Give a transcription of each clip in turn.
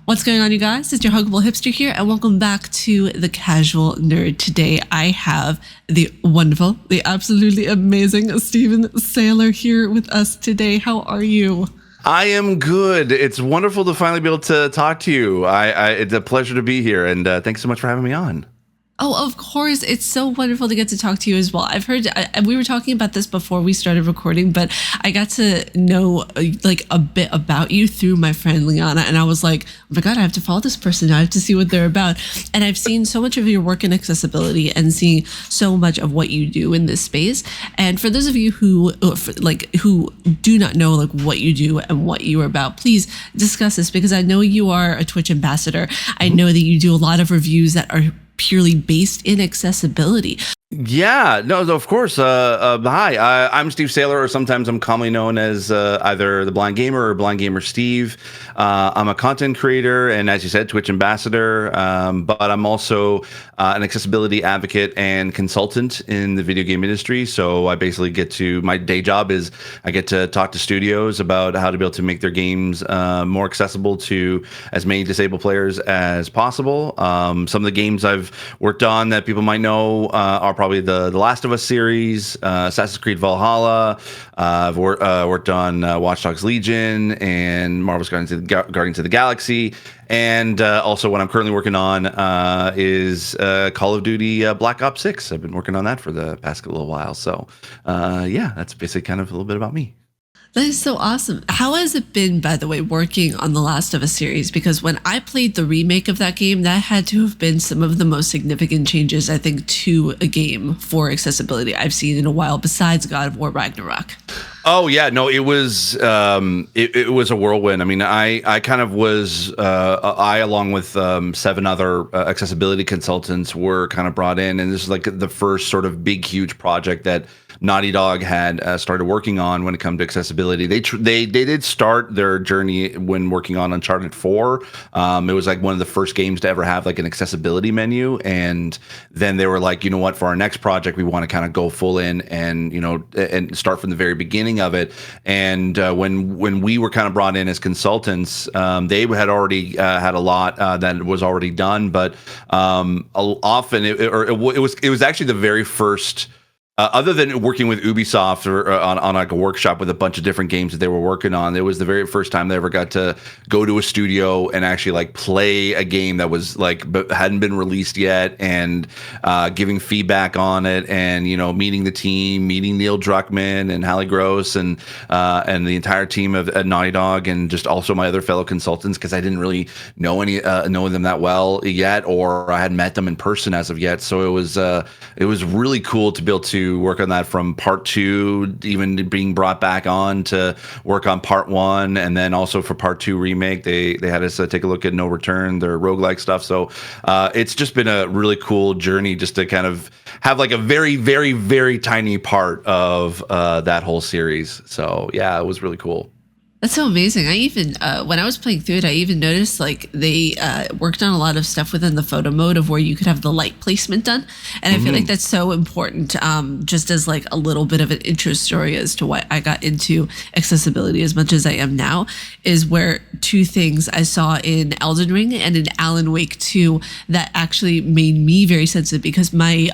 What's going on, you guys? It's your Huggable Hipster here, and welcome back to The Casual Nerd. Today, I have the wonderful, the absolutely amazing Steven Saylor here with us today. How are you? I am good. It's wonderful to finally be able to talk to you. It's a pleasure to be here, and thanks so much for having me on. Oh, of course. It's so wonderful to get to talk to you as well. I've heard, we were talking about this before we started recording, but I got to know like a bit about you through my friend Liana. And I was like, oh my God, I have to follow this person. I have to see what they're about. And I've seen so much of your work in accessibility and seen so much of what you do in this space. And for those of you who do not know like what you do and what you are about, please discuss this, because I know you are a Twitch ambassador. I know that you do a lot of reviews that are purely based in accessibility. Yeah, no, of course. Hi, I'm Steve Saylor, or sometimes I'm commonly known as either the Blind Gamer or Blind Gamer Steve. I'm a content creator and, as you said, Twitch ambassador, but I'm also an accessibility advocate and consultant in the video game industry. So I basically my day job is I get to talk to studios about how to be able to make their games more accessible to as many disabled players as possible. Some of the games I've worked on that people might know are probably the Last of Us series, Assassin's Creed Valhalla. I've worked on Watch Dogs Legion and Marvel's Guardians of the Galaxy. And also what I'm currently working on is Call of Duty Black Ops 6. I've been working on that for the past little while. So yeah, that's basically kind of a little bit about me. That is so awesome. How has it been, by the way, working on the Last of Us series? Because when I played the remake of that game, that had to have been some of the most significant changes, I think, to a game for accessibility I've seen in a while, besides God of War Ragnarok. Oh yeah, no, it was it was a whirlwind. I mean, I kind of was I along with 7 other accessibility consultants were kind of brought in, and this is like the first sort of big, huge project that Naughty Dog had started working on when it comes to accessibility. They did start their journey when working on Uncharted 4. It was like one of the first games to ever have like an accessibility menu, and then they were like, you know what, for our next project, we want to kind of go full in and and start from the very beginning of it. And when we were kind of brought in as consultants, they had already had a lot that was already done, but often it was actually the very first. Other than working with Ubisoft or on like a workshop with a bunch of different games that they were working on, it was the very first time they ever got to go to a studio and actually like play a game that was like hadn't been released yet, and giving feedback on it, and meeting the team, meeting Neil Druckmann and Hallie Gross and the entire team at Naughty Dog, and just also my other fellow consultants, because I didn't really know them that well yet, or I hadn't met them in person as of yet. So it was really cool to be able to work on that from part 2, even being brought back on to work on part 1, and then also for part 2 remake, they had us take a look at No Return, their roguelike stuff. So it's just been a really cool journey just to kind of have like a very, very, very tiny part of that whole series. So yeah, it was really cool. That's so amazing. I even, when I was playing through it, I even noticed like they worked on a lot of stuff within the photo mode of where you could have the light placement done. And I feel like that's so important, just as like a little bit of an intro story as to why I got into accessibility as much as I am now, is where 2 things I saw in Elden Ring and in Alan Wake 2 that actually made me very sensitive, because my,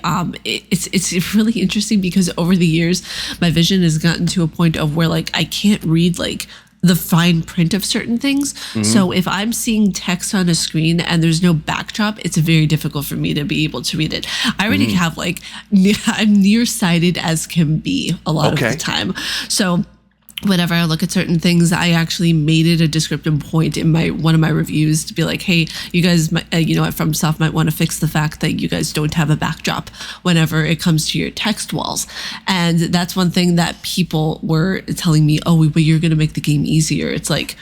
it's really interesting, because over the years, my vision has gotten to a point of where like I can't read like the fine print of certain things. So if I'm seeing text on a screen and there's no backdrop, it's very difficult for me to be able to read it. I already have like, I'm nearsighted as can be a lot of the time. So whenever I look at certain things, I actually made it a descriptive point in one of my reviews to be like, hey, you guys, at FromSoft might want to fix the fact that you guys don't have a backdrop whenever it comes to your text walls. And that's one thing that people were telling me, oh, but you're going to make the game easier. It's like,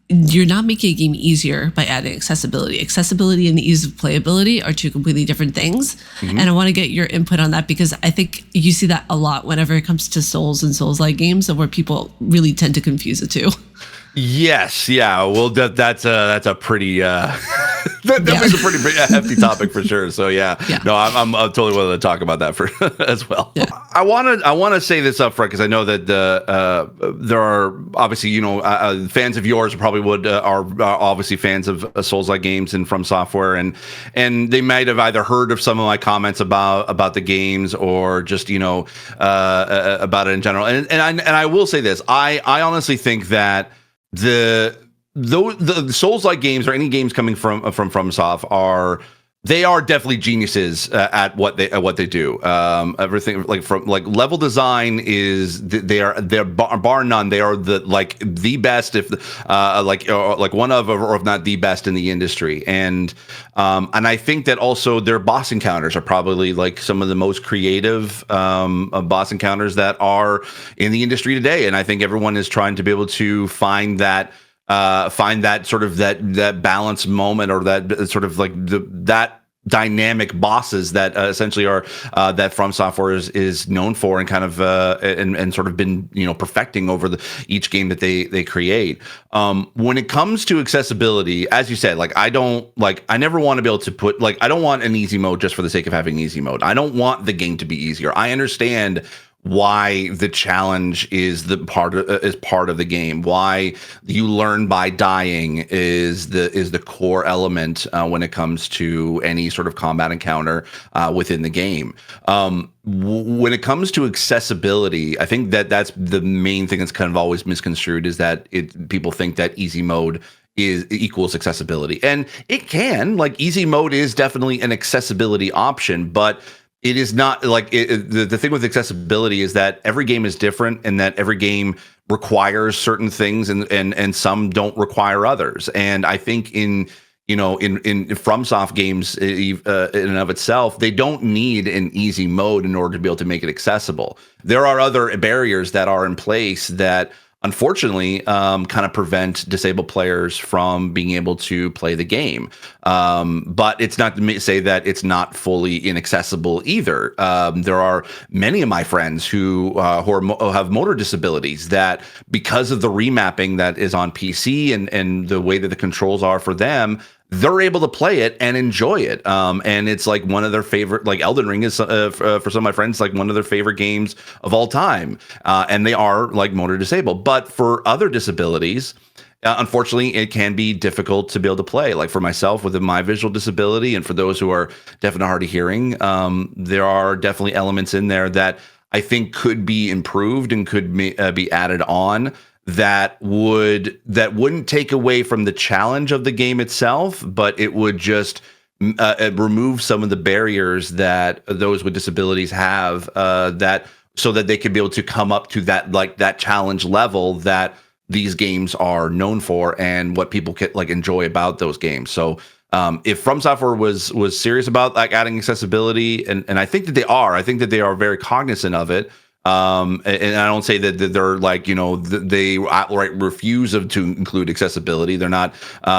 you're not making a game easier by adding accessibility. Accessibility and ease of playability are 2 completely different things. And I want to get your input on that, because I think you see that a lot whenever it comes to Souls and Souls-like games, where people really tend to confuse the 2. Yes, yeah. Well, that's a pretty that definitely is a pretty hefty topic for sure. So yeah. No, I'm totally willing to talk about that for as well. Yeah. I want to say this up front because I know that there are obviously fans of yours probably are obviously fans of Souls-like games and From Software, and they might have either heard of some of my comments about the games or just about it in general. And I will say this, I honestly think that the Souls-like games or any games coming from FromSoft they are definitely geniuses at what they do. Everything from level design they're bar none. They are the best, if one of, or if not the best in the industry. And I think that also their boss encounters are probably some of the most creative boss encounters that are in the industry today. And I think everyone is trying to be able to find that sort of that balance moment, or that sort of that dynamic bosses that essentially are that From Software is known for, and kind of and sort of been perfecting over each game that they create. When it comes to accessibility, as you said, I never want to be able to put I don't want an easy mode just for the sake of having easy mode. I don't want the game to be easier. I understand why the challenge is part of the game. Why you learn by dying is the core element when it comes to any sort of combat encounter within the game. When it comes to accessibility, I think that's the main thing that's kind of always misconstrued, is that people think that easy mode equals accessibility, and it can. Easy mode is definitely an accessibility option, but it is not the thing with accessibility is that every game is different, and that every game requires certain things, and some don't require others. And I think in FromSoft games in and of itself, they don't need an easy mode in order to be able to make it accessible. There are other barriers that are in place that unfortunately kind of prevent disabled players from being able to play the game. But it's not to say that it's not fully inaccessible either. There are many of my friends who have motor disabilities that, because of the remapping that is on PC and the way that the controls are for them, they're able to play it and enjoy it. And it's one of their favorite, Elden Ring is for some of my friends, one of their favorite games of all time. And they are motor disabled. But for other disabilities, unfortunately, it can be difficult to be able to play. For myself, with my visual disability, and for those who are deaf and hard of hearing, there are definitely elements in there that I think could be improved and could be added on, that wouldn't take away from the challenge of the game itself, but it would just remove some of the barriers that those with disabilities have, so that they could be able to come up to that challenge level that these games are known for, and what people can enjoy about those games. So if From Software was serious about adding accessibility, and I think that they are very cognizant of it. And I don't say that they're they outright refuse to include accessibility. They're not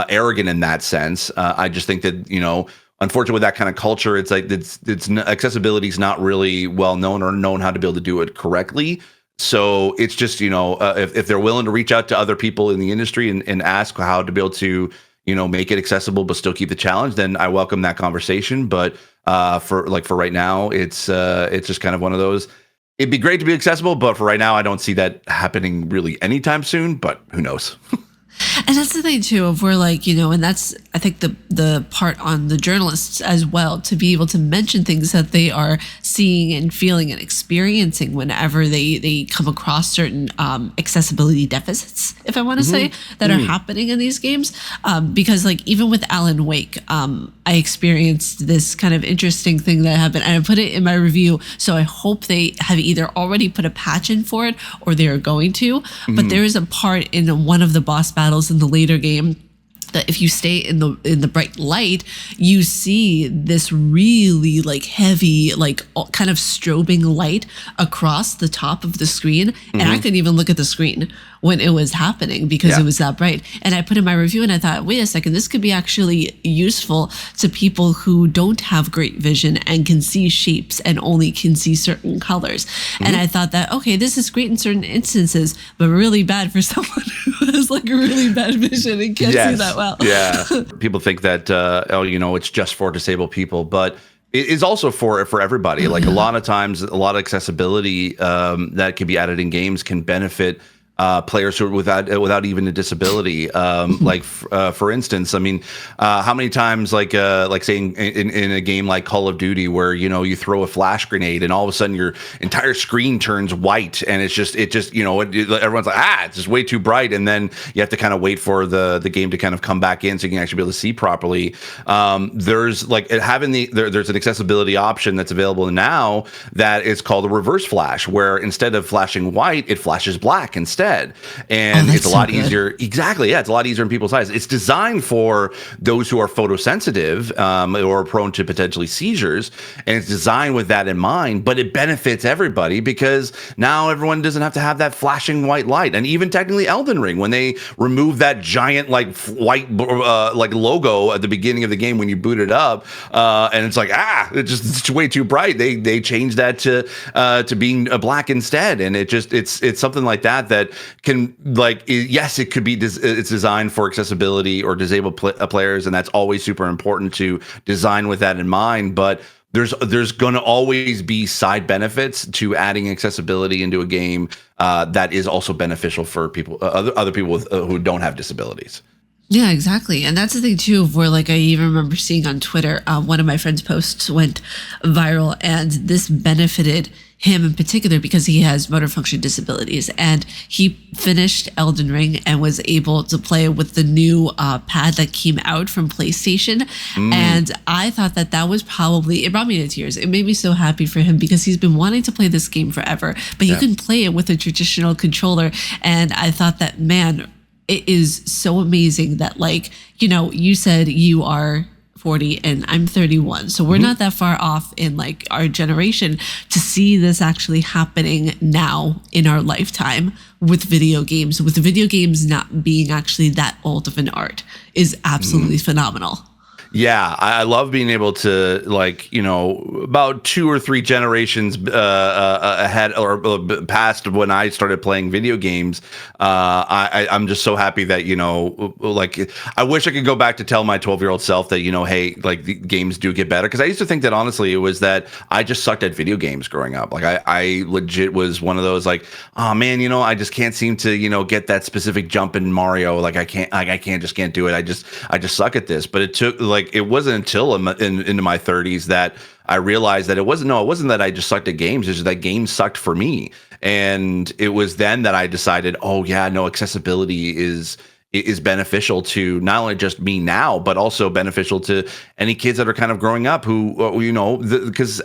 arrogant in that sense. I just think that unfortunately, with that kind of culture, it's accessibility is not really well known, or known how to be able to do it correctly. So it's just if they're willing to reach out to other people in the industry and ask how to be able to make it accessible but still keep the challenge, then I welcome that conversation. But for right now, it's just kind of one of those. It'd be great to be accessible, but for right now, I don't see that happening really anytime soon, but who knows? And that's the thing too, of where and that's, I think, the part on the journalists as well, to be able to mention things that they are seeing and feeling and experiencing whenever they come across certain accessibility deficits, if I want to say, that are happening in these games. Because even with Alan Wake, I experienced this kind of interesting thing that happened, and I put it in my review. So I hope they have either already put a patch in for it, or they are going to. But there is a part in one of the boss battles in the later game that if you stay in the bright light, you see this really heavy, kind of strobing light across the top of the screen. And I couldn't even look at the screen when it was happening because it was that bright. And I put in my review and I thought, wait a second, this could be actually useful to people who don't have great vision and can see shapes and only can see certain colors. And I thought that, okay, this is great in certain instances, but really bad for someone who has really bad vision and can't see that well. well. Yeah. People think that, it's just for disabled people, but it is also for everybody. Like a lot of times, a lot of accessibility that can be added in games can benefit players who are without even a disability. For instance, I mean, how many times saying in a game like Call of Duty where you throw a flash grenade and all of a sudden your entire screen turns white and everyone's like, it's just way too bright, and then you have to kind of wait for the game to kind of come back in so you can actually be able to see properly. There's there's an accessibility option that's available now that is called a reverse flash, where instead of flashing white, it flashes black instead. And it's a lot easier. Exactly. Yeah. It's a lot easier in people's eyes. It's designed for those who are photosensitive or prone to potentially seizures. And it's designed with that in mind, but it benefits everybody because now everyone doesn't have to have that flashing white light. And even technically Elden Ring, when they remove that giant white logo at the beginning of the game when you boot it up, and it's like, it's way too bright. They changed that to being black instead. And it's something like that can yes, it could be it's designed for accessibility or disabled players, and that's always super important to design with that in mind. But there's going to always be side benefits to adding accessibility into a game that is also beneficial for people, other people who don't have disabilities. Yeah, exactly. And that's the thing too, of where I even remember seeing on Twitter, one of my friend's posts went viral, and this benefited him in particular because he has motor function disabilities, and he finished Elden Ring and was able to play with the new pad that came out from PlayStation. And I thought that was probably, it brought me to tears. It made me so happy for him because he's been wanting to play this game forever, but he couldn't play it with a traditional controller. And I thought that, man, it is so amazing that you said you are 40 and I'm 31. So we're not that far off in our generation to see this actually happening now in our lifetime with video games not being actually that old of an art is absolutely phenomenal. Yeah, I love being able to, about 2 or 3 generations ahead or past when I started playing video games. I'm just so happy that, I wish I could go back to tell my 12-year-old self that, hey, the games do get better. Because I used to think that, honestly, it was that I just sucked at video games growing up. I legit was one of those oh, man, I just can't seem to, get that specific jump in Mario. I can't do it. I just suck at this. But it took, it wasn't until into my 30s that I realized that it wasn't that I just sucked at games. It's just that games sucked for me. And it was then that I decided, accessibility is beneficial to not only just me now, but also beneficial to any kids that are kind of growing up who, because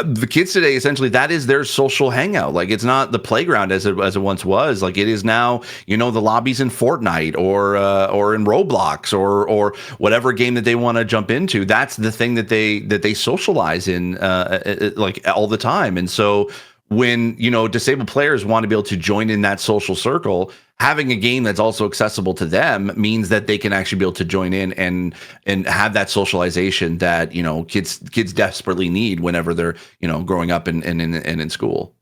the kids today, essentially, that is their social hangout. It's not the playground as it once was. It is now, the lobbies in Fortnite or in Roblox or whatever game that they want to jump into. That's the thing that they socialize in all the time. And so when disabled players want to be able to join in that social circle, having a game that's also accessible to them means that they can actually be able to join in and have that socialization that kids desperately need whenever they're growing up and in school.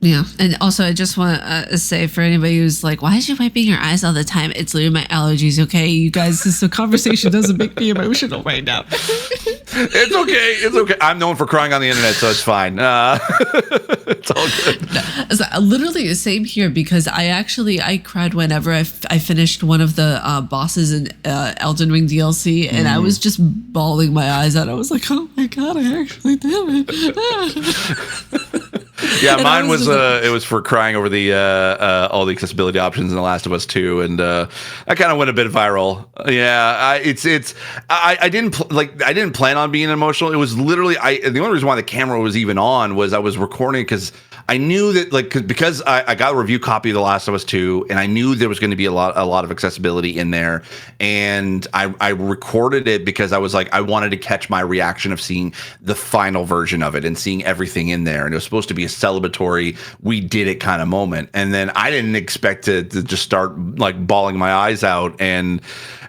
Yeah. And also, I just want to say for anybody who's why is she wiping her eyes all the time? It's literally my allergies. Okay, you guys, this conversation doesn't make me emotional right now. It's okay. It's okay. I'm known for crying on the internet, so it's fine. It's all good. No, so literally the same here, because I cried whenever I finished one of the bosses in Elden Ring DLC, and I was just bawling my eyes out. I was like, oh my God, I actually did it. Yeah, mine was it was for crying over the all the accessibility options in The Last of Us 2, and I kind of went a bit viral. Yeah, I didn't plan on being emotional. It was literally the only reason why the camera was even on was I was recording because I knew that because I got a review copy of The Last of Us 2, and I knew there was going to be a lot of accessibility in there, and I recorded it because I was I wanted to catch my reaction of seeing the final version of it and seeing everything in there, and it was supposed to be a celebratory we did it kind of moment, and then I didn't expect to just start bawling my eyes out, and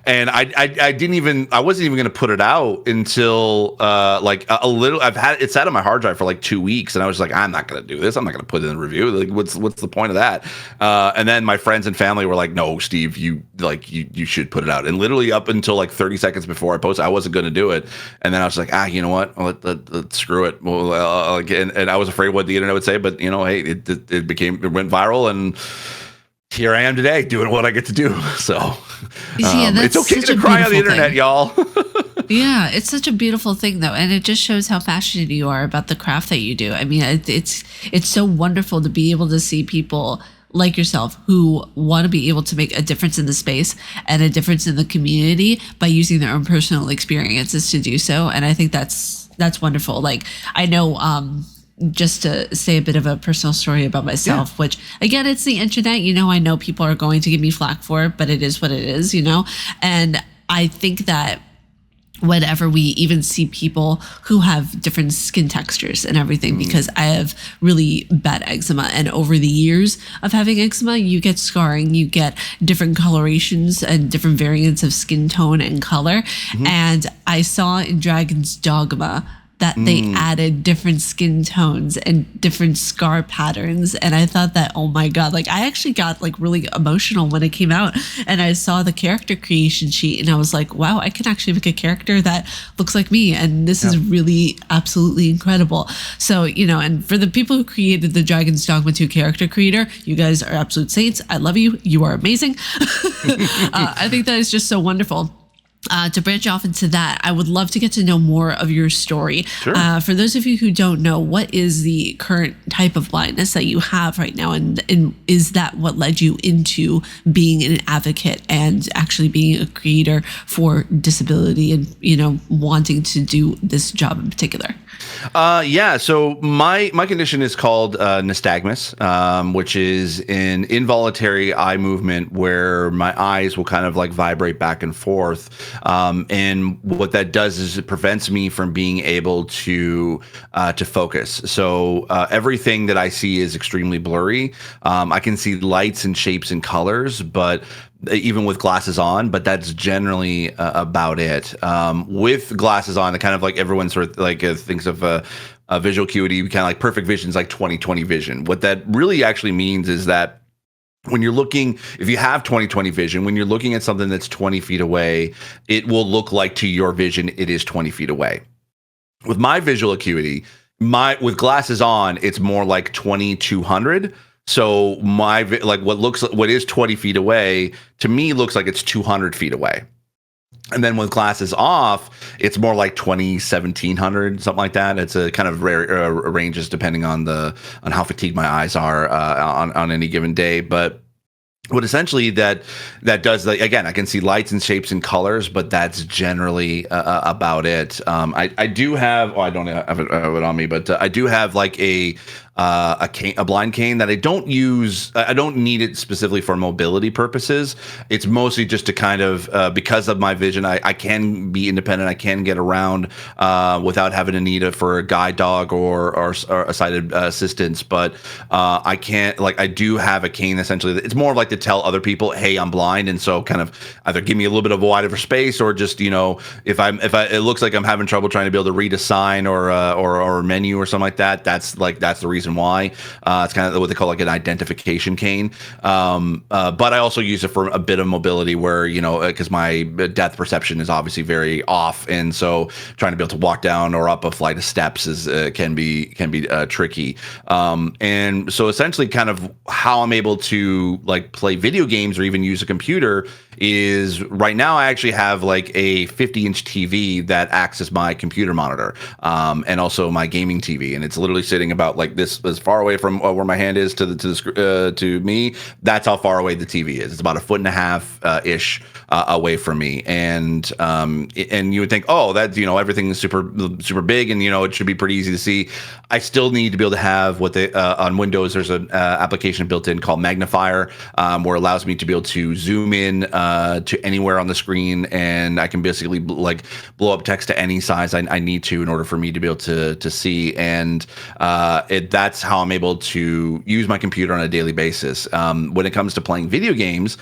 and I didn't even, I wasn't even going to put it out until like a little. I've had it sat on my hard drive for like 2 weeks, and I was like, I'm not going to do this. I'm not going to put it in the review. Like, what's the point of that? And then my friends and family were like, no, Steve, you should put it out. And literally up until like 30 seconds before I posted, I wasn't going to do it. And then I was like, you know what? Let's screw it. Well, and I was afraid what the internet would say, but hey, it went viral, and here I am today doing what I get to do. So it's okay to cry on the internet, y'all. Yeah, it's such a beautiful thing, though, and it just shows how passionate you are about the craft that you do. I mean, it's so wonderful to be able to see people like yourself who want to be able to make a difference in the space and a difference in the community by using their own personal experiences to do so. And I think that's wonderful. Like, I know, just to say a bit of a personal story about myself, which again, it's the internet, I know people are going to give me flack for it, but it is what it is, and I think that whenever we even see people who have different skin textures and everything, because I have really bad eczema, and over the years of having eczema, you get scarring, you get different colorations and different variants of skin tone and color. And I saw in Dragon's Dogma that they added different skin tones and different scar patterns. And I thought that, oh my God, like I actually got like really emotional when it came out, and I saw the character creation sheet, and I was like, wow, I can actually make a character that looks like me. And this is really absolutely incredible. So, and for the people who created the Dragon's Dogma 2 character creator, you guys are absolute saints. I love you. You are amazing. I think that is just so wonderful. To branch off into that, I would love to get to know more of your story. Sure. For those of you who don't know, what is the current type of blindness that you have right now? And is that what led you into being an advocate and actually being a creator for disability and, wanting to do this job in particular? So my condition is called nystagmus, which is an involuntary eye movement where my eyes will kind of like vibrate back and forth. And what that does is it prevents me from being able to focus. So everything that I see is extremely blurry. I can see lights and shapes and colors, but even with glasses on, but that's generally about it. With glasses on, kind of like everyone sort of like thinks of a visual acuity, kind of like perfect vision is like 20/20 vision. What that really actually means is that when you're looking, if you have 20/20 vision, when you're looking at something that's 20 feet away, it will look like to your vision it is 20 feet away. With my visual acuity, with glasses on, it's more like 20/200. So what is 20 feet away to me looks like it's 200 feet away. And then with glasses off, it's more like 20/1700, something like that. It's a kind of rare ranges depending on how fatigued my eyes are on any given day. But what essentially that does, again, I can see lights and shapes and colors, but that's generally about it. I do have, I don't have it on me, but I do have like a blind cane that I don't use. I don't need it specifically for mobility purposes. It's mostly just to kind of, because of my vision, I can be independent. I can get around without having a need for a guide dog or a sighted assistance. But I can't, I do have a cane essentially. It's more of like to tell other people, hey, I'm blind. And so kind of either give me a little bit of a wider space, or just, if it looks like I'm having trouble trying to be able to read a sign or a menu or something like that, that's the reason why. It's kind of what they call like an identification cane. But I also use it for a bit of mobility where, because my depth perception is obviously very off. And so trying to be able to walk down or up a flight of steps can be tricky. And so essentially kind of how I'm able to play video games or even use a computer is right now I actually have like a 50-inch TV that acts as my computer monitor, and also my gaming TV. And it's literally sitting about like this, as far away from where my hand is to me. That's how far away the TV is. It's about 1.5 feet ish away from me. And you would think, oh, that's, everything is super big, and it should be pretty easy to see. I still need to be able to have what they on Windows. There's an application built in called Magnifier, where it allows me to be able to zoom in to anywhere on the screen, and I can basically blow up text to any size I need to in order for me to be able to see. And that's how I'm able to use my computer on a daily basis. When it comes to playing video games,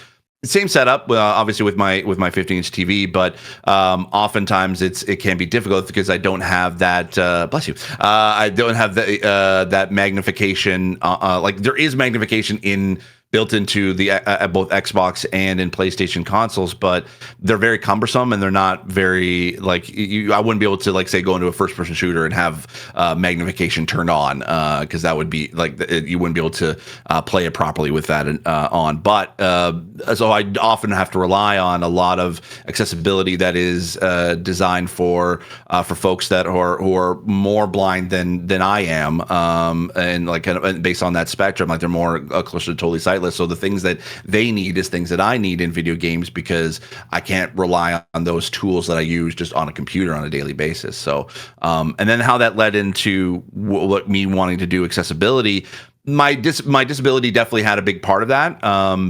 Same setup, obviously with my 50-inch TV, but oftentimes it can be difficult because I don't have that. Bless you. I don't have that magnification. Like there is magnification built into the both Xbox and in PlayStation consoles, but they're very cumbersome and they're not very like I wouldn't be able to like say go into a first person shooter and have magnification turned on because that would be like you wouldn't be able to play it properly with that on. But so I often have to rely on a lot of accessibility that is designed for folks that who are more blind than I am, and like kind of based on that spectrum, like they're more closer to totally sightless. So the things that they need is things that I need in video games because I can't rely on those tools that I use just on a computer on a daily basis. So, and then how that led into what me wanting to do accessibility. My disability definitely had a big part of that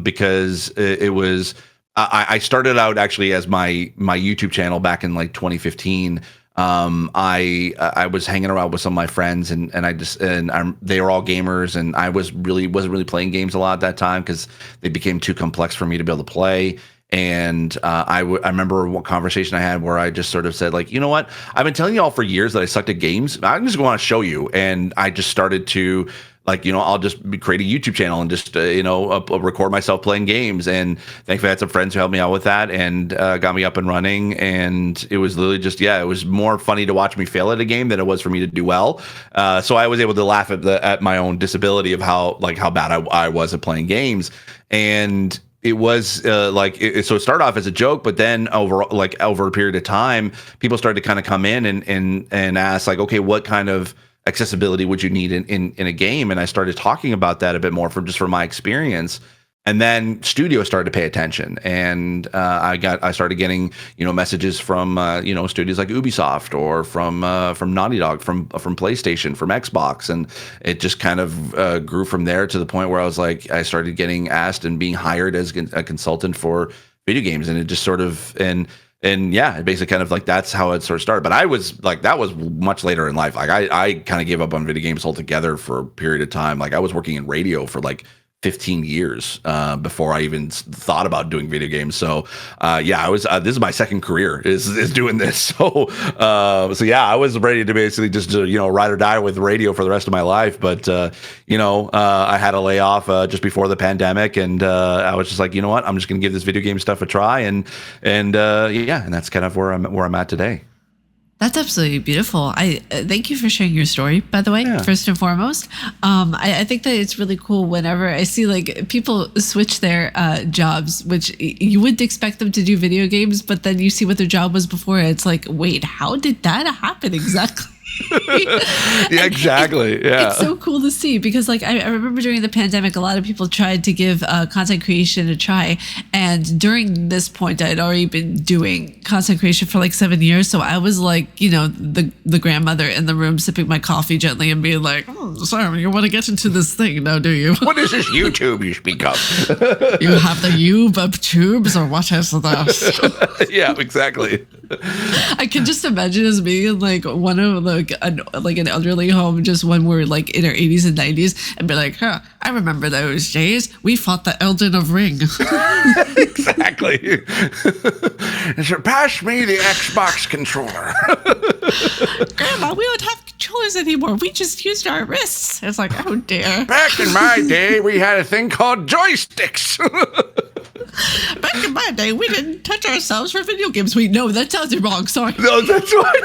because it was. I started out actually as my YouTube channel back in like 2015. I was hanging around with some of my friends and they were all gamers and I wasn't really playing games a lot at that time because they became too complex for me to be able to play. And I remember one conversation I had where I just sort of said like, you know what, I've been telling you all for years that I sucked at games. I'm just going to show you. And I just started to like, you know, I'll just create a YouTube channel and just, record myself playing games. And thankfully I had some friends who helped me out with that and got me up and running. And it was literally just, it was more funny to watch me fail at a game than it was for me to do well. So I was able to laugh at my own disability of how bad I was at playing games. And it was so it started off as a joke, but then over a period of time, people started to kind of come in and ask like, okay, what kind of accessibility would you need in a game? And I started talking about that a bit more from my experience. And then studios started to pay attention, and I started getting messages from studios like Ubisoft or from Naughty Dog, from PlayStation, from Xbox, and it just kind of grew from there to the point where I started getting asked and being hired as a consultant for video games, and it just sort of and yeah, it basically kind of like that's how it sort of started. But I was like, that was much later in life. Like I kind of gave up on video games altogether for a period of time. Like I was working in radio for like 15 years before I even thought about doing video games. So I was this is my second career is doing this. So yeah, I was ready to basically just ride or die with radio for the rest of my life. But I had a layoff just before the pandemic, and I was just like, you know what, I'm just gonna give this video game stuff a try, and that's kind of where I'm at today. That's absolutely beautiful. I thank you for sharing your story, by the way, first and foremost. I think that it's really cool whenever I see like people switch their jobs, which you wouldn't expect them to do video games, but then you see what their job was before. It's like, wait, how did that happen exactly? Yeah, exactly. It's so cool to see because like I remember during the pandemic, a lot of people tried to give content creation a try, and during this point I had already been doing content creation for like 7 years, so I was like the grandmother in the room sipping my coffee gently and being like, oh, sorry, you want to get into this thing now, do you? What is this YouTube you speak of? You have the YouTube tubes, or what is this? Yeah, exactly. I can just imagine us being like one of an elderly home just when we're like in our 80s and 90s and be like, huh, I remember those days. We fought the Elden of Ring. Exactly. Pass me the Xbox controller. Grandma, we don't have controllers anymore. We just used our wrists. It's like, oh dear. Back in my day, we had a thing called joysticks. Back in my day, we didn't touch ourselves for video games. Wait, no, that sounded wrong. Sorry. No, that's right.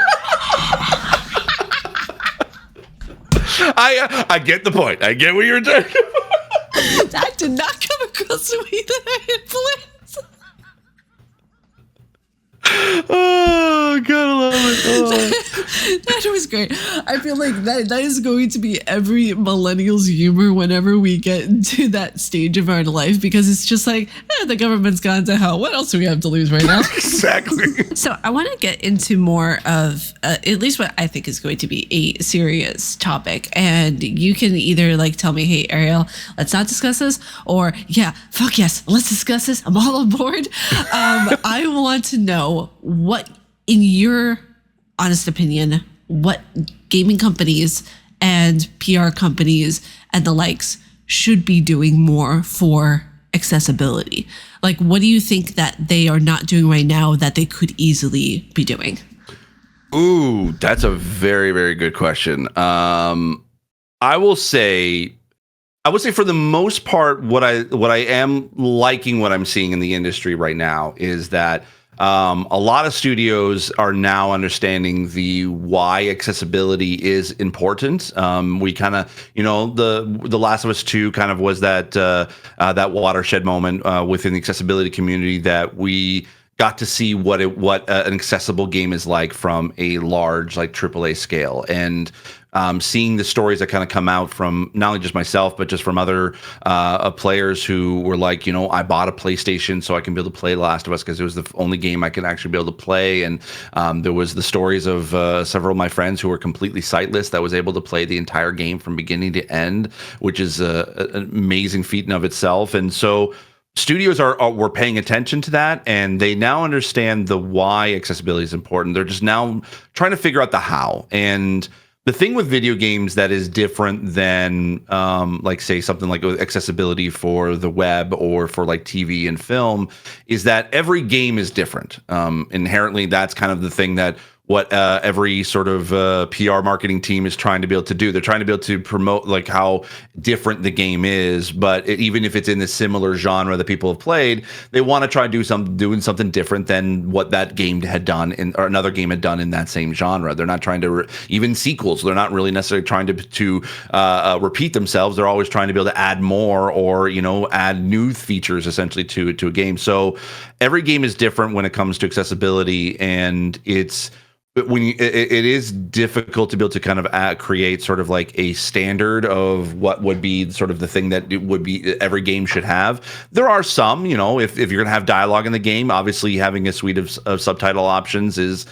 I get the point. I get what you're doing. That did not come across to me that I had planned. Oh, God, I love it. Oh. That was great. I feel like that is going to be every millennial's humor whenever we get to that stage of our life, because it's just like, the government's gone to hell. What else do we have to lose right now? Exactly. So I want to get into more of at least what I think is going to be a serious topic. And you can either like tell me, hey, Ariel, let's not discuss this, or yeah, fuck yes, let's discuss this. I'm all on board. I want to know what, in your honest opinion, what gaming companies and PR companies and the likes should be doing more for accessibility? Like, what do you think that they are not doing right now that they could easily be doing? Ooh, that's a very, very good question. I will say for the most part, what I am liking what I'm seeing in the industry right now is that a lot of studios are now understanding the why accessibility is important. We kind of, the Last of Us 2 kind of was that watershed moment within the accessibility community that we got to see what an accessible game is like from a large like AAA scale, and seeing the stories that kind of come out from not only just myself but just from other players who were like, I bought a PlayStation so I can be able to play Last of Us because it was the only game I could actually be able to play, and there was the stories of several of my friends who were completely sightless that was able to play the entire game from beginning to end, which is an amazing feat in of itself. And so studios were paying attention to that, and they now understand the why accessibility is important. They're just now trying to figure out the how. And the thing with video games that is different than like say something like accessibility for the web or for like TV and film is that every game is different. Inherently, that's kind of the thing that what every sort of PR marketing team is trying to be able to do. They're trying to be able to promote like how different the game is, but even if it's in the similar genre that people have played, they want to try to doing something different than what that game had done or another game had done in that same genre. They're not trying to even sequels. They're not really necessarily trying to repeat themselves. They're always trying to be able to add more or add new features essentially to a game. So every game is different when it comes to accessibility, and but it is difficult to be able to kind of create sort of like a standard of what would be sort of the thing that it would be every game should have. There are some, if you're going to have dialogue in the game, obviously having a suite of subtitle options is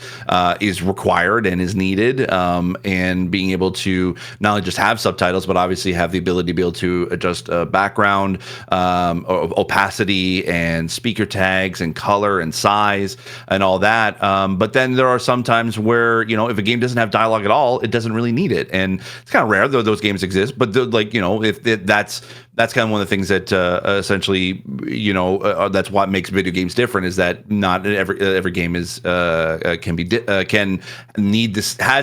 required and is needed, and being able to not only just have subtitles, but obviously have the ability to be able to adjust background, opacity and speaker tags and color and size and all that. But then there are some times where if a game doesn't have dialogue at all, it doesn't really need it, and it's kind of rare though those games exist. But that's kind of one of the things that essentially that's what makes video games different, is that not every game is has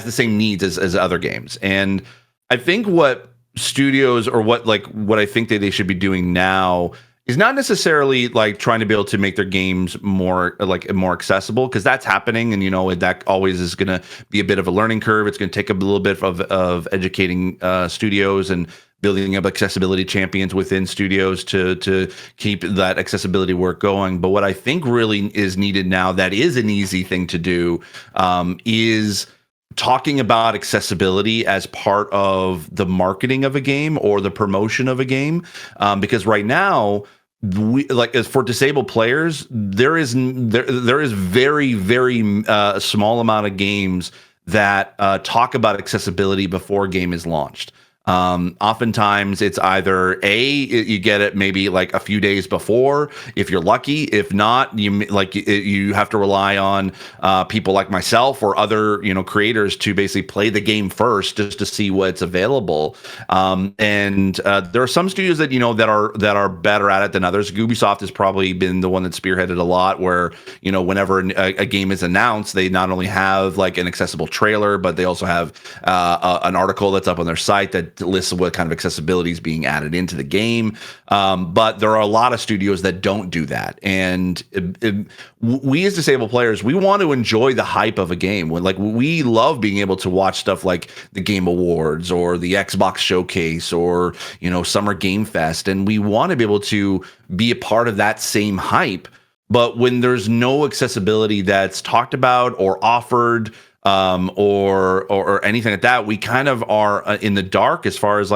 the same needs as other games. And I think what studios or what I think that they should be doing now is not necessarily like trying to be able to make their games more accessible, because that's happening, and that always is going to be a bit of a learning curve. It's going to take a little bit of educating studios and building up accessibility champions within studios to keep that accessibility work going. But what I think really is needed now, that is an easy thing to do, is talking about accessibility as part of the marketing of a game or the promotion of a game, because right now, as for disabled players, there is very, very small amount of games that talk about accessibility before a game is launched. Oftentimes it's either you get it maybe like a few days before, if you're lucky. If not, you have to rely on people like myself or other creators to basically play the game first just to see what's available. And there are some studios that that are better at it than others. Ubisoft has probably been the one that spearheaded a lot, where whenever a game is announced, they not only have like an accessible trailer, but they also have an article that's up on their site that lists what kind of accessibility is being added into the game. But there are a lot of studios that don't do that. And we as disabled players, we want to enjoy the hype of a game. We love being able to watch stuff like the Game Awards or the Xbox Showcase or, Summer Game Fest. And we want to be able to be a part of that same hype. But when there's no accessibility that's talked about or offered, or anything like that, we kind of are in the dark as far as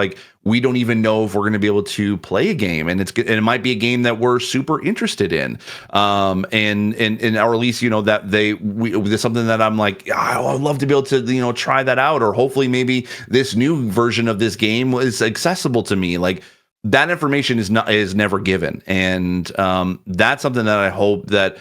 we don't even know if we're going to be able to play a game, and it might be a game that we're super interested in. And or at least that there's something that I'm like, I'd love to be able to try that out, or hopefully maybe this new version of this game is accessible to me. That information is never given, and that's something that I hope that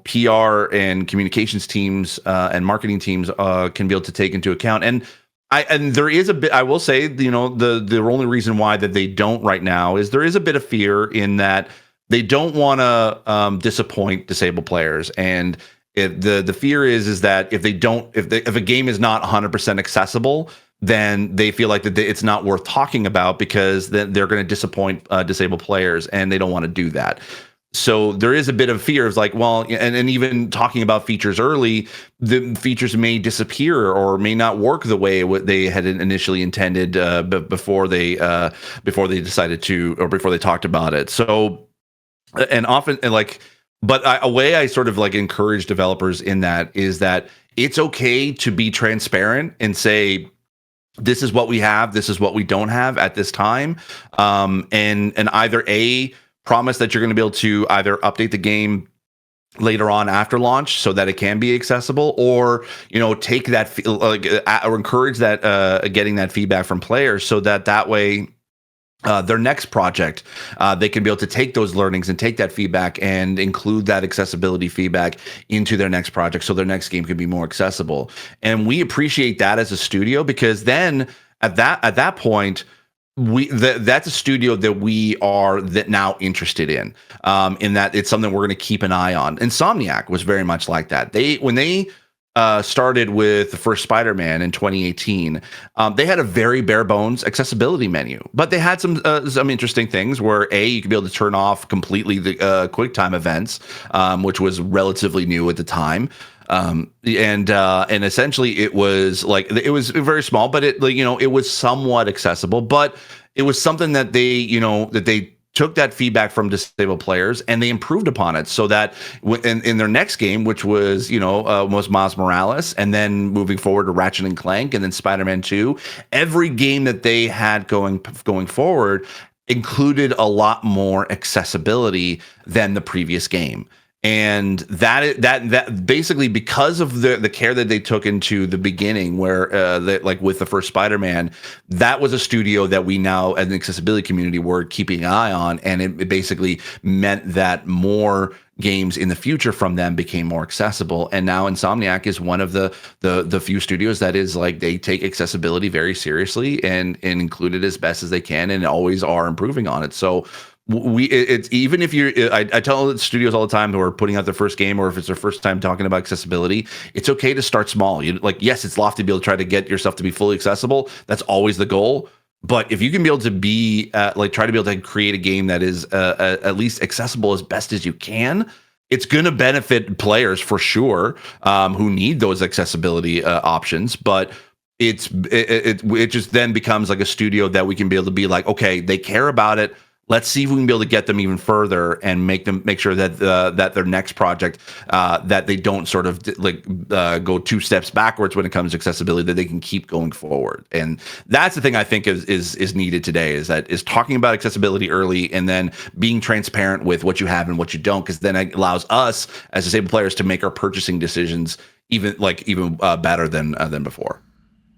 PR and communications teams and marketing teams can be able to take into account. And And there is a bit, I will say, the only reason why that they don't right now is there is a bit of fear in that they don't want to disappoint disabled players. And the fear is that if a game is not 100% accessible, then they feel like that it's not worth talking about, because then they're going to disappoint disabled players, and they don't want to do that. So there is a bit of fear of like, well, and even talking about features early, the features may disappear or may not work the way they had initially intended before they decided to, or before they talked about it. So, and often, and like, but a way I sort of like encourage developers in that is that it's okay to be transparent and say, this is what we have, this is what we don't have at this time, and either promise that you're going to be able to either update the game later on after launch so that it can be accessible, or take that or encourage that getting that feedback from players, so that way their next project they can be able to take those learnings and take that feedback and include that accessibility feedback into their next project, so their next game can be more accessible. And we appreciate that as a studio, because then at that point, that's a studio that we are now interested in that it's something we're going to keep an eye on. Insomniac was very much like that. When they started with the first Spider-Man in 2018, they had a very bare bones accessibility menu, but they had some interesting things where you could be able to turn off completely the QuickTime events, which was relatively new at the time. And essentially it was very small, but it was somewhat accessible, but it was something that they took that feedback from disabled players and they improved upon it, so that in their next game, which was Miles Morales, and then moving forward to Ratchet and Clank, and then Spider-Man 2, every game that they had going forward included a lot more accessibility than the previous game. And that basically, because of the care that they took into the beginning, where like with the first Spider-Man, that was a studio that we now, as an accessibility community, were keeping an eye on, and it basically meant that more games in the future from them became more accessible. And now Insomniac is one of the few studios that is like, they take accessibility very seriously and include it as best as they can, and always are improving on it. So it's even if I tell studios all the time who are putting out their first game, or if it's their first time talking about accessibility, it's okay to start small. Yes, it's lofty to be able to try to get yourself to be fully accessible. That's always the goal. But if you can be able to be try to be able to create a game that is at least accessible as best as you can, it's going to benefit players for sure, who need those accessibility options. But it just then becomes like a studio that we can be able to be like, okay, they care about it. Let's see if we can be able to get them even further and make sure that that their next project, that they don't sort of go two steps backwards when it comes to accessibility, that they can keep going forward. And that's the thing I think is needed today, is talking about accessibility early, and then being transparent with what you have and what you don't, because then it allows us as disabled players to make our purchasing decisions even better than before.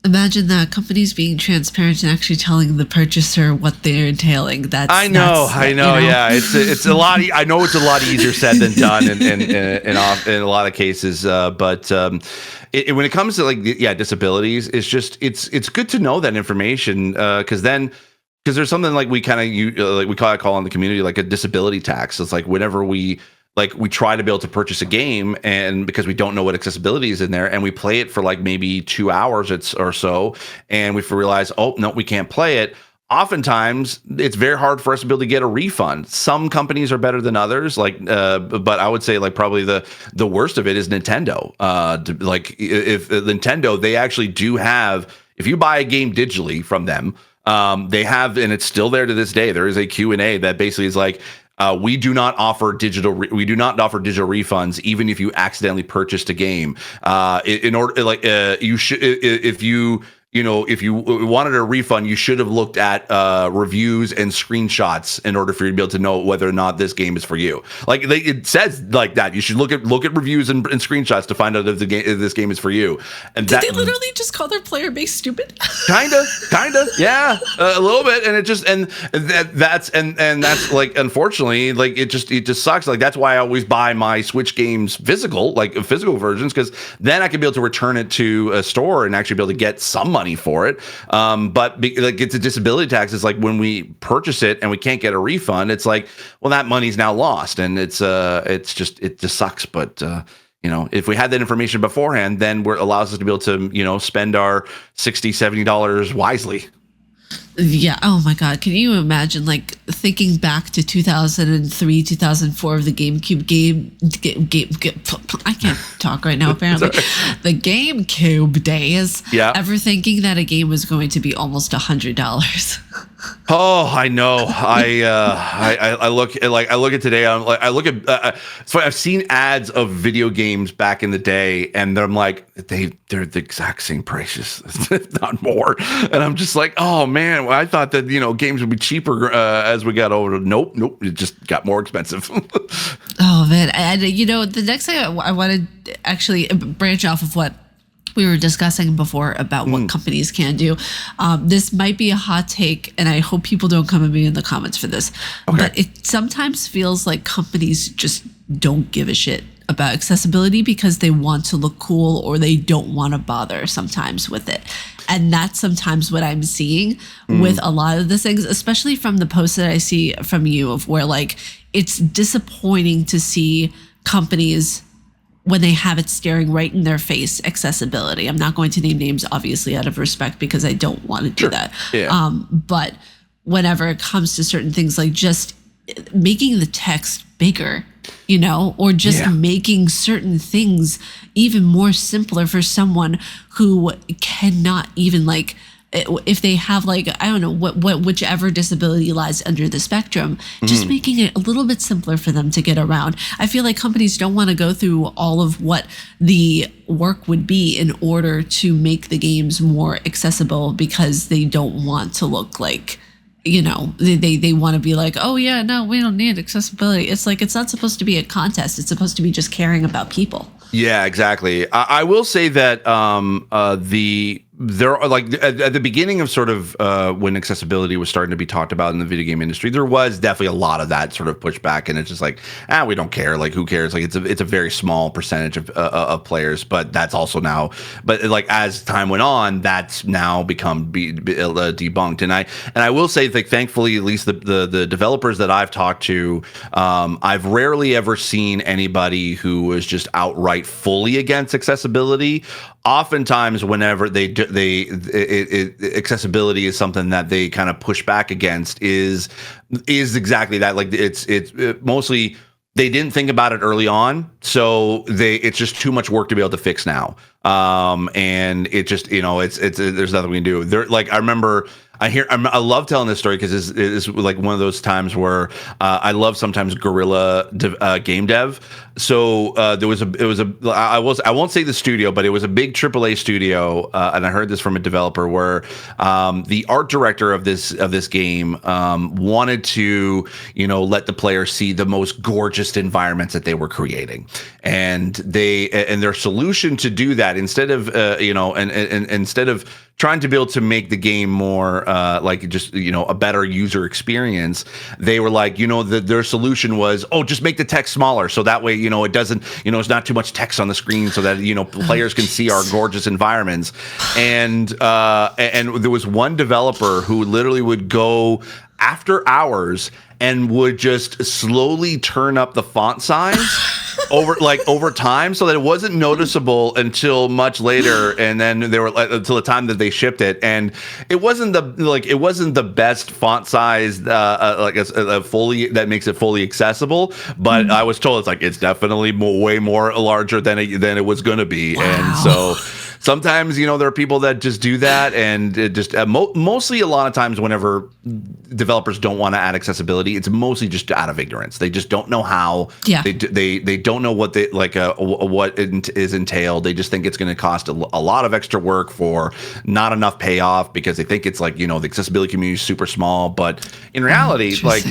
Imagine that, companies being transparent and actually telling the purchaser what they're entailing. I know. Yeah, it's a lot. I know it's a lot easier said than done in a lot of cases. But when it comes to disabilities, it's good to know that information, because there's something we call in the community like a disability tax. It's like whenever we try to be able to purchase a game, and because we don't know what accessibility is in there, and we play it for maybe 2 hours or so, and we realize, oh no, we can't play it. Oftentimes it's very hard for us to be able to get a refund. Some companies are better than others, but I would say probably the worst of it is Nintendo. If Nintendo, they actually do have, if you buy a game digitally from them, they have, and it's still there to this day, there is a Q&A that basically is like, we do not offer digital refunds, even if you accidentally purchased a game. In order, you should, if you wanted a refund, you should have looked at reviews and screenshots in order for you to be able to know whether or not this game is for you. It says like that. You should look at reviews and screenshots to find out if this game is for you. And did they literally just call their player base stupid? Kinda, yeah, a little bit. And it just that's unfortunately, it just sucks. That's why I always buy my Switch games physical versions, because then I can be able to return it to a store and actually be able to get some money money for it. But like it's a disability tax. It's like when we purchase it and we can't get a refund, it's like, well, that money's now lost, and it just sucks. But if we had that information beforehand, then it allows us to be able to spend our $60-$70 wisely. Yeah. Oh my God. Can you imagine like thinking back to 2003, 2004 of the GameCube game? I can't talk right now, apparently. The GameCube days. Yeah. Ever thinking that a game was going to be almost $100? Oh, I know. I look at today. So I've seen ads of video games back in the day, and I'm like, they're the exact same prices, if not more. And I'm just like, oh man, I thought that games would be cheaper as we got older. Nope, it just got more expensive. Oh man, and the next thing I wanted to actually branch off of what we were discussing before about what companies can do. This might be a hot take, and I hope people don't come at me in the comments for this. Okay. But it sometimes feels like companies just don't give a shit about accessibility because they want to look cool, or they don't want to bother sometimes with it. And that's sometimes what I'm seeing with a lot of the things, especially from the posts that I see from you, of where like it's disappointing to see companies when they have it staring right in their face, accessibility. I'm not going to name names, obviously, out of respect, because I don't want to do that. Yeah. But whenever it comes to certain things, like just making the text bigger, or just making certain things even more simpler for someone who cannot even like, if they have like, I don't know, whichever disability lies under the spectrum, just making it a little bit simpler for them to get around. I feel like companies don't want to go through all of what the work would be in order to make the games more accessible, because they don't want to look like, they want to be like, oh yeah, no, we don't need accessibility. It's like, it's not supposed to be a contest. It's supposed to be just caring about people. Yeah, exactly. I will say that there are like at the beginning of sort of when accessibility was starting to be talked about in the video game industry, there was definitely a lot of that sort of pushback, and it's just like, we don't care. Like, who cares? Like, it's a very small percentage of players, but that's also now. But like as time went on, that's now become debunked. And I will say that thankfully, at least the developers that I've talked to, I've rarely ever seen anybody who was just outright fully against accessibility. Oftentimes, whenever accessibility is something that they kind of push back against, is exactly that. Like it's mostly they didn't think about it early on, so it's just too much work to be able to fix now. And it just it's there's nothing we can do. There, like I remember. I love telling this story because it's like one of those times where I love sometimes guerrilla game dev. So I won't say the studio, but it was a big AAA studio, and I heard this from a developer where the art director of this game wanted to let the player see the most gorgeous environments that they were creating, and their solution to do that, instead of instead of trying to be able to make the game more like just a better user experience, they were like, their solution was, just make the text smaller, so that way it doesn't it's not too much text on the screen, so that players can see our gorgeous environments. And there was one developer who literally would go after hours and would just slowly turn up the font size over time, so that it wasn't noticeable until much later, and then they were until the time that they shipped it, and it wasn't the best font size fully that makes it fully accessible, but I was told it's definitely way more larger than it was going to be. Wow. And so sometimes there are people that just do that, and it just mostly a lot of times whenever developers don't want to add accessibility, it's mostly just out of ignorance. They just don't know how. Yeah. They don't know what what is entailed. They just think it's going to cost a lot of extra work for not enough payoff, because they think it's like the accessibility community is super small, but in reality, like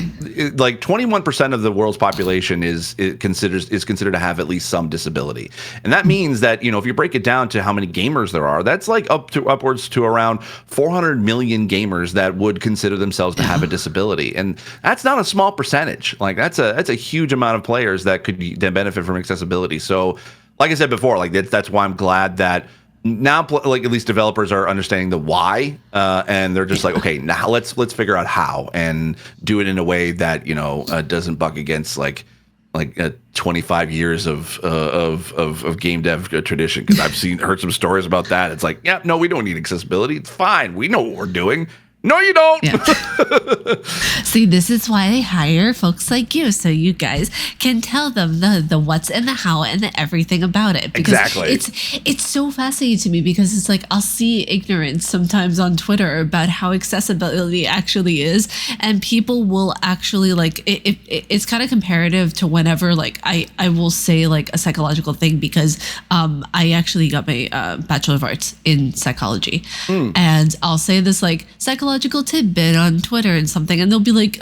21% of the world's population is considered to have at least some disability, and that means that if you break it down to how many gamers there are, that's like upwards to around 400 million gamers that would consider themselves to have a disability, and that's not a small percentage. Like that's a huge amount of players that could benefit from accessibility. So, like I said before, like that's why I'm glad that now like at least developers are understanding the why, and they're just like, okay, now let's figure out how and do it in a way that doesn't buck against like 25 years of game dev tradition, because I've heard some stories about that. It's like, yeah, no, we don't need accessibility. It's fine. We know what we're doing. No, you don't. Yeah. See, this is why they hire folks like you, so you guys can tell them the what's and the how and the everything about it. Because exactly. It's so fascinating to me, because it's like I'll see ignorance sometimes on Twitter about how accessibility actually is, and people will actually like it's kind of comparative to whenever like I will say like a psychological thing, because I actually got my Bachelor of Arts in psychology, and I'll say this like psychological tidbit on Twitter and something, and they'll be like,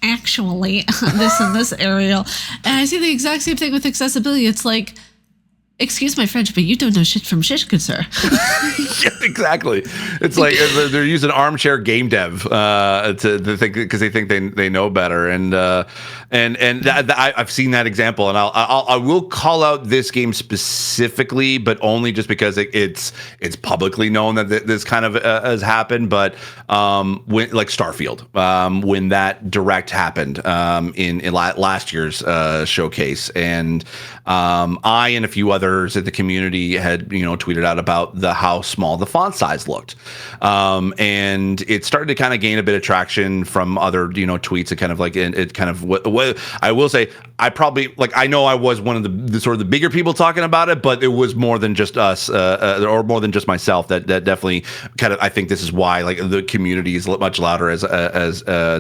actually, this and this area. And I see the exact same thing with accessibility. It's like, excuse my French, but you don't know shit from shit, good sir. Yeah, exactly. It's like they're using armchair game dev to think, because they think they know better, and I've seen that example, and I will call out this game specifically, but only just because it's publicly known that this kind of has happened. But when like Starfield, when that direct happened in last year's showcase, and I and a few others in the community had tweeted out about how small the font size looked, and it started to kind of gain a bit of traction from other tweets. It kind of like it kind of what I will say, I know I was one of the sort of the bigger people talking about it, but it was more than just us, or more than just myself. That definitely kind of, I think this is why like the community is much louder as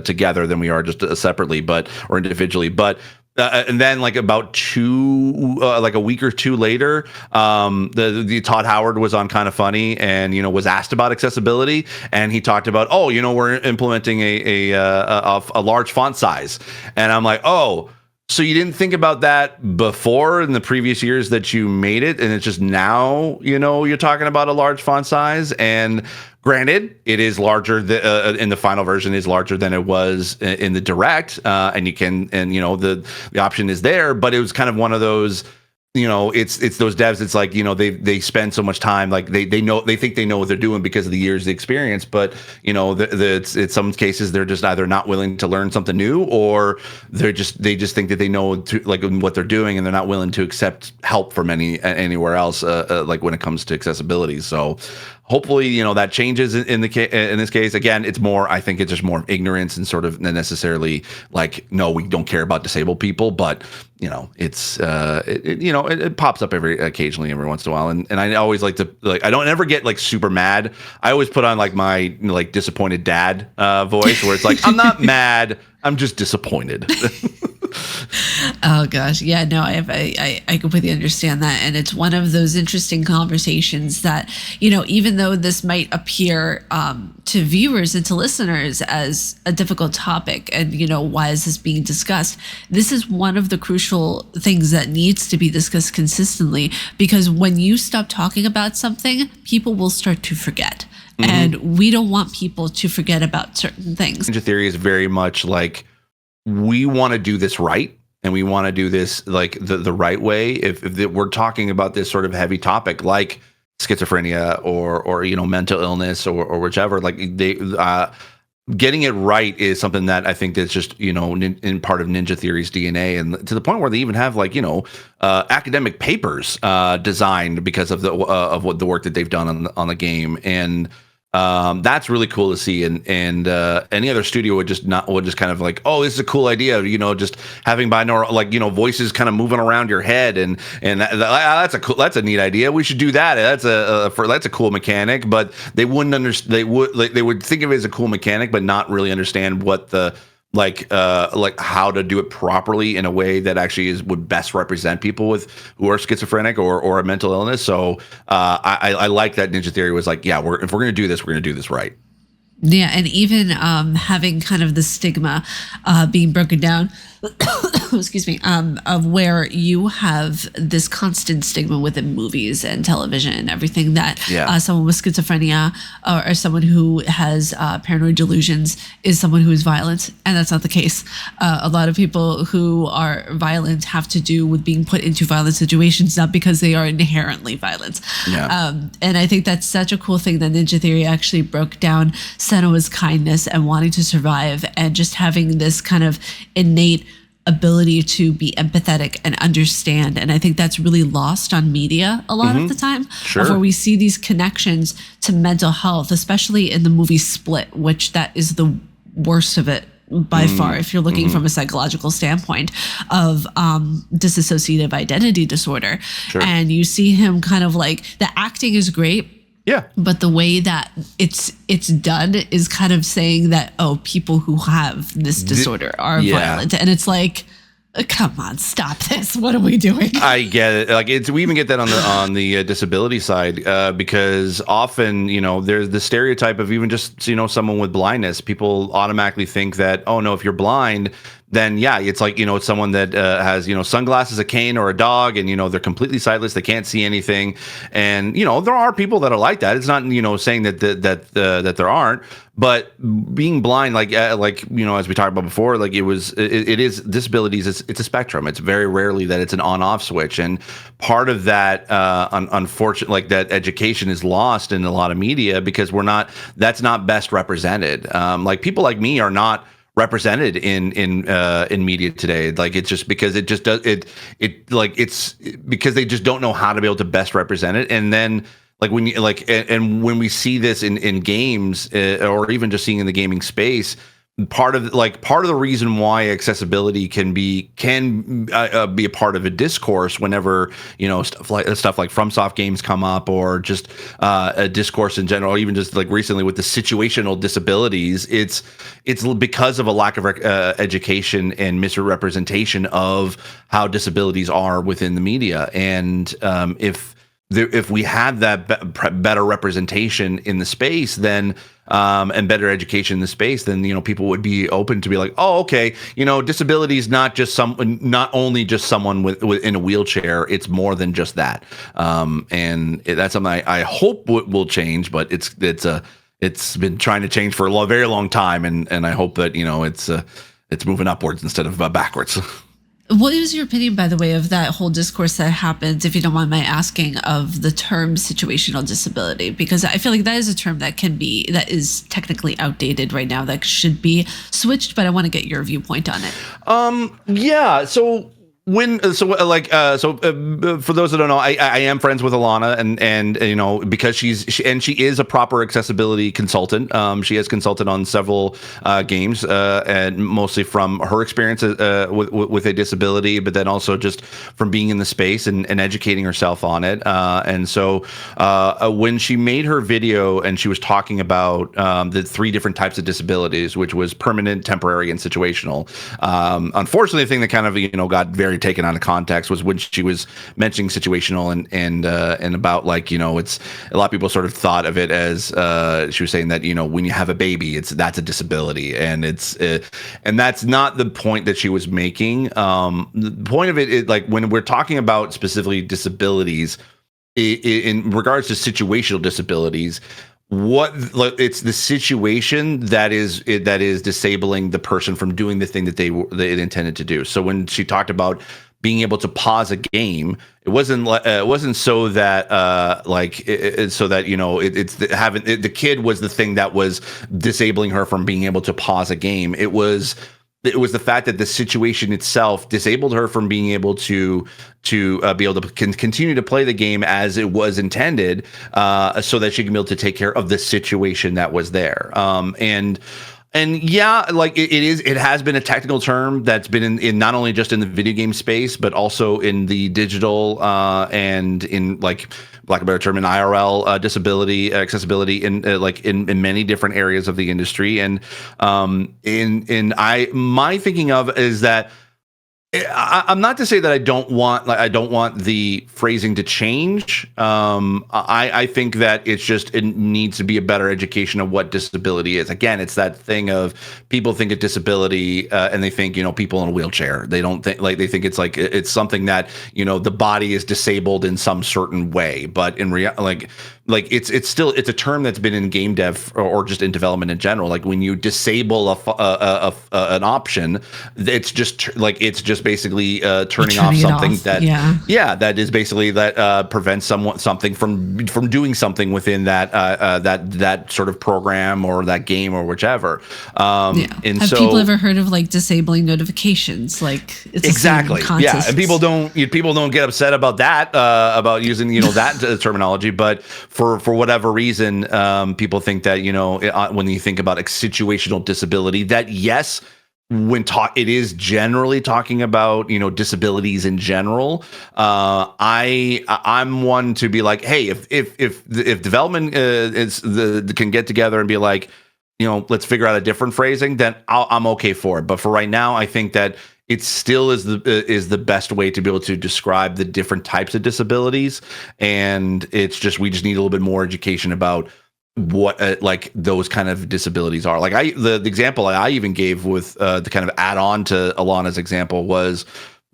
together than we are just separately, or individually, but. And then like about like a week or two later, the Todd Howard was on Kind of Funny, and was asked about accessibility, and he talked about, we're implementing a large font size, and I'm like, oh, so you didn't think about that before in the previous years that you made it, and it's just now you're talking about a large font size. And granted, it is larger in the final version, is larger than it was in the direct, and you can, and the option is there, but it was kind of one of those. It's those devs. It's like they spend so much time, like they think they know what they're doing because of the years of experience, but it's some cases they're just either not willing to learn something new, or they just think that they know what they're doing, and they're not willing to accept help from anywhere else, like when it comes to accessibility. So hopefully that changes in this case. Again, it's more, I think it's just more ignorance, and sort of necessarily like, no, we don't care about disabled people, but it's it pops up occasionally every once in a while, and I always like to I don't ever get like super mad. I always put on like my like disappointed dad voice, where it's like, I'm not mad, I'm just disappointed. Oh gosh, yeah, no, I completely understand that, and it's one of those interesting conversations that even though this might appear to viewers and to listeners as a difficult topic, and why is this being discussed? This is one of the crucial things that needs to be discussed consistently, because when you stop talking about something, people will start to forget, and we don't want people to forget about certain things. Ninja Theory is very much like, we want to do this right, and we want to do this like the right way. If we're talking about this sort of heavy topic like schizophrenia or mental illness or whichever, like getting it right is something that I think that's just in part of Ninja Theory's DNA, and to the point where they even have like academic papers designed because of what the work that they've done on the game. And that's really cool to see, and any other studio would just kind of like, oh, this is a cool idea, just having binaural, like voices kind of moving around your head, and that's a neat idea. We should do that. That's a cool mechanic, but they wouldn't understand. They would think of it as a cool mechanic, but not really understand what the like how to do it properly in a way that actually would best represent people who are schizophrenic or a mental illness. So I like that Ninja Theory was like, yeah, if we're going to do this, we're going to do this right. Yeah, and even having kind of the stigma being broken down, excuse me, of where you have this constant stigma within movies and television and everything that someone with schizophrenia or someone who has paranoid delusions is someone who is violent, and that's not the case. A lot of people who are violent have to do with being put into violent situations, not because they are inherently violent. And I think that's such a cool thing that Ninja Theory actually broke down Senua's kindness and wanting to survive and just having this kind of innate ability to be empathetic and understand. And I think that's really lost on media a lot of the time, of where we see these connections to mental health, especially in the movie Split, which that is the worst of it by far, if you're looking from a psychological standpoint of dissociative identity disorder. And you see him kind of like, the acting is great, but the way that it's done is kind of saying that, oh, people who have this disorder are violent. And it's like, come on, stop this. What are we doing? I get it. Like we even get that on the disability side, because often, there's the stereotype of even just, someone with blindness. People automatically think that, oh no, if you're blind, then it's like, it's someone that has, sunglasses, a cane, or a dog, and, they're completely sightless. They can't see anything. And, there are people that are like that. It's not, saying that there aren't, but being blind, as we talked about before, like it is disabilities. It's a spectrum. It's very rarely that it's an on-off switch. And part of that, unfortunately, like that education is lost in a lot of media because that's not best represented. Like people like me are not represented in media today. Like it's just because it just does it's because they just don't know how to be able to best represent it. And then like when you and when we see this in games or even just seeing in the gaming space, part of the reason why accessibility can be a part of a discourse whenever stuff like FromSoft games come up, or just a discourse in general, even just like recently with the situational disabilities, it's because of a lack of education and misrepresentation of how disabilities are within the media. And if we had that better representation in the space, then and better education in the space, then people would be open to be like, oh, okay, disability is not only just someone with in a wheelchair. It's more than just that. And that's something I hope will change, but it's been trying to change for a very long time, and I hope that it's moving upwards instead of backwards. What is your opinion, by the way, of that whole discourse that happens, if you don't mind my asking, of the term situational disability? Because I feel like that is a term that is technically outdated right now, that should be switched, but I want to get your viewpoint on it. So for those that don't know, I am friends with Alana, and because she is a proper accessibility consultant. She has consulted on several games, and mostly from her experience with a disability, but then also just from being in the space and educating herself on it. And so when she made her video and she was talking about the 3 different types of disabilities, which was permanent, temporary, and situational. Unfortunately, the thing that kind of got very taken out of context was when she was mentioning situational and about it's a lot of people sort of thought of it as she was saying that when you have a baby, that's a disability, and and that's not the point that she was making. The point of it is, like, when we're talking about specifically disabilities in regards to situational disabilities, it's the situation that is disabling the person from doing the thing that they intended to do. So when she talked about being able to pause a game, it wasn't so that the kid was the thing that was disabling her from being able to pause a game. It was the fact that the situation itself disabled her from being able to be able to continue to play the game as it was intended, so that she can be able to take care of the situation that was there. And yeah, like it has been a technical term that's been in not only just in the video game space, but also in the digital and in, like, lack of a better term, in IRL disability accessibility in many different areas of the industry. And my thinking of is that I'm not to say that I don't want the phrasing to change. I think that it needs to be a better education of what disability is. Again, it's that thing of people think of disability and they think, people in a wheelchair. They don't think they think it's something that, the body is disabled in some certain way. But in reality, it's still a term that's been in game dev or just in development in general. Like when you disable an option, it's just basically turning off something that is basically that prevents something from doing something within that sort of program or that game or whichever. And have people ever heard of disabling notifications? It's exactly, yeah. And people don't get upset about that about using that terminology, but for whatever reason, people think that when you think about situational disability, that yes. It is generally talking about disabilities in general. I'm one to be like, hey, if development can get together and be like, let's figure out a different phrasing, then I'm okay for it. But for right now, I think that it still is the best way to be able to describe the different types of disabilities, and we just need a little bit more education about what those kind of disabilities are. The example I even gave with the kind of add on to Alana's example was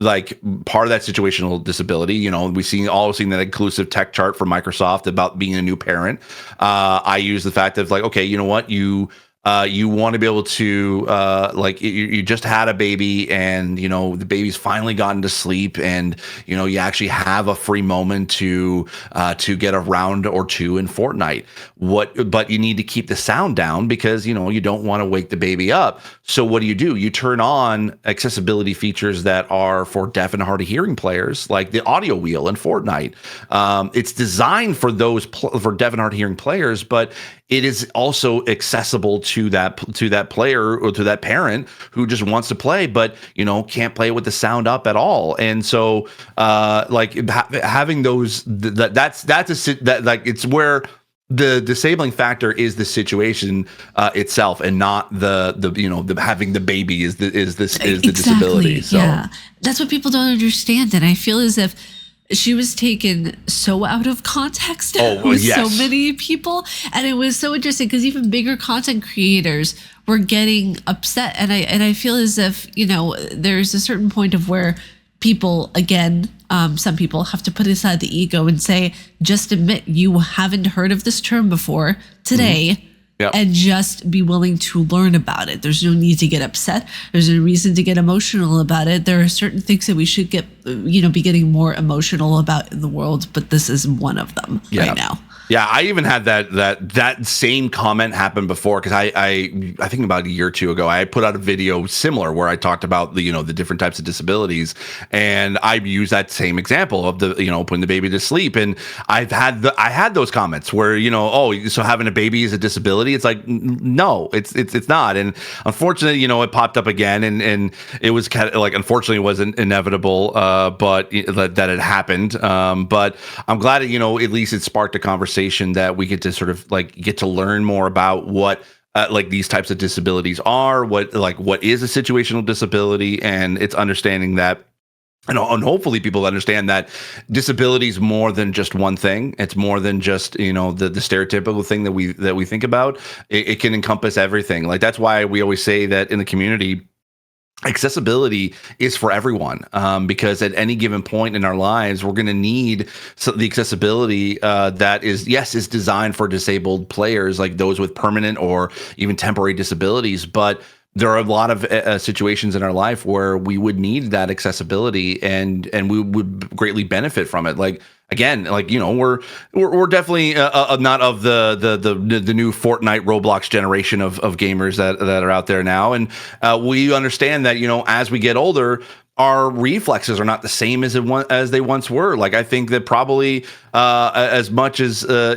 part of that situational disability. We've seen that inclusive tech chart from Microsoft about being a new parent. I use the fact of okay, you know what, you want to be able to you just had a baby and the baby's finally gotten to sleep and you actually have a free moment to get a round or two in Fortnite. But you need to keep the sound down because you don't want to wake the baby up. So what do? You turn on accessibility features that are for deaf and hard of hearing players, like the audio wheel in Fortnite. It's designed for those for deaf and hard of hearing players, but it is also accessible to that player or to that parent who just wants to play, but can't play with the sound up at all. And so, having those it's where the disabling factor is the situation itself, and not the having the baby is the disability. So yeah, that's what people don't understand, and I feel as if she was taken so out of context with so many people. And it was so interesting because even bigger content creators were getting upset. And I feel as if, there's a certain point of where people, again, some people have to put aside the ego and say, just admit you haven't heard of this term before today. Mm-hmm. Yep. And just be willing to learn about it. There's no need to get upset. There's no reason to get emotional about it. There are certain things that we should be getting more emotional about in the world, but this is one of them right now. Yeah, I even had that same comment happen before because I think about a year or two ago I put out a video similar where I talked about the different types of disabilities, and I used that same example of putting the baby to sleep, and I had those comments where so having a baby is a disability. It's like no, it's not, and unfortunately it popped up again, and it was kind of unfortunately it wasn't inevitable, but that it happened. But I'm glad that at least it sparked a conversation that we get to sort of get to learn more about what these types of disabilities are, what is a situational disability, and it's understanding that and hopefully people understand that disability is more than just one thing. It's more than just the stereotypical thing that we think about. It can encompass everything. That's why we always say that in the community, accessibility is for everyone, because at any given point in our lives, we're going to need the accessibility that is designed for disabled players, like those with permanent or even temporary disabilities. But there are a lot of situations in our life where we would need that accessibility, and we would greatly benefit from it. We're definitely not of the new Fortnite Roblox generation of gamers that are out there now, and we understand that as we get older, our reflexes are not the same as they once were. I think that probably as much as I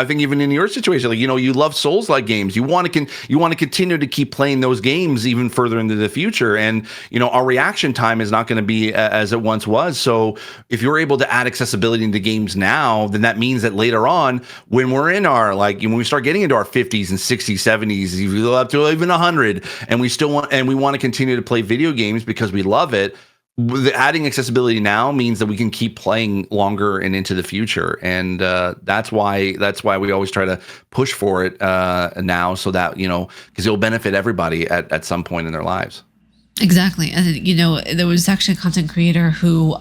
think even in your situation, you love Souls-like games. You want to continue to keep playing those games even further into the future, and our reaction time is not going to be as it once was. So if you're able to add accessibility into games now, then that means that later on, when we're in our when we start getting into our 50s and 60s, 70s, you go up to even 100, and we want to continue to play video games because we we love it. Adding accessibility now means that we can keep playing longer and into the future, and that's why we always try to push for it now, so that because it'll benefit everybody at some point in their lives. Exactly. And, there was actually a content creator who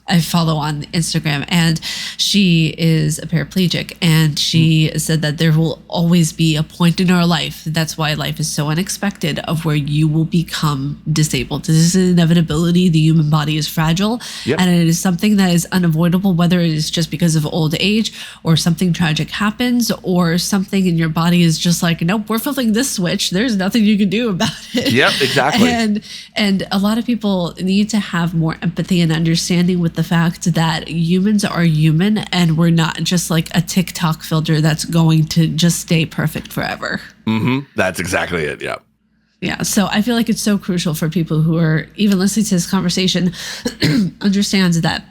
I follow on Instagram, and she is a paraplegic, and she said that there will always be a point in our life. That's why life is so unexpected, of where you will become disabled. This is an inevitability. The human body is fragile, and it is something that is unavoidable, whether it is just because of old age or something tragic happens, or something in your body is just like, nope, we're flipping this switch. There's nothing you can do about it. Yep, exactly. And a lot of people need to have more empathy and understanding with the fact that humans are human, and we're not just like a TikTok filter that's going to just stay perfect forever. That's exactly it. Yeah. Yeah. So I feel like it's so crucial for people who are even listening to this conversation understands that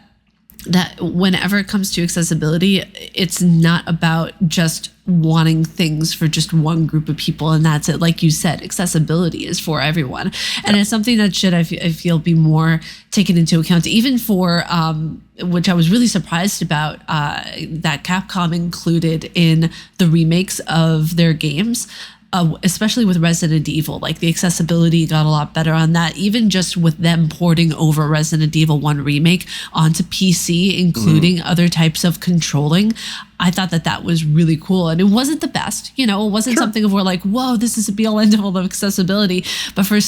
whenever it comes to accessibility, it's not about just wanting things for just one group of people, and that's it. Like you said, accessibility is for everyone, and it's something that should, I feel, be more taken into account, even for which I was really surprised about, that Capcom included in the remakes of their games. Especially with Resident Evil, like the accessibility got a lot better on that. Even just with them porting over Resident Evil 1 remake onto PC, including other types of controlling, I thought that was really cool. And it wasn't the best, it wasn't something of where like, whoa, this is a be all end all of accessibility. But for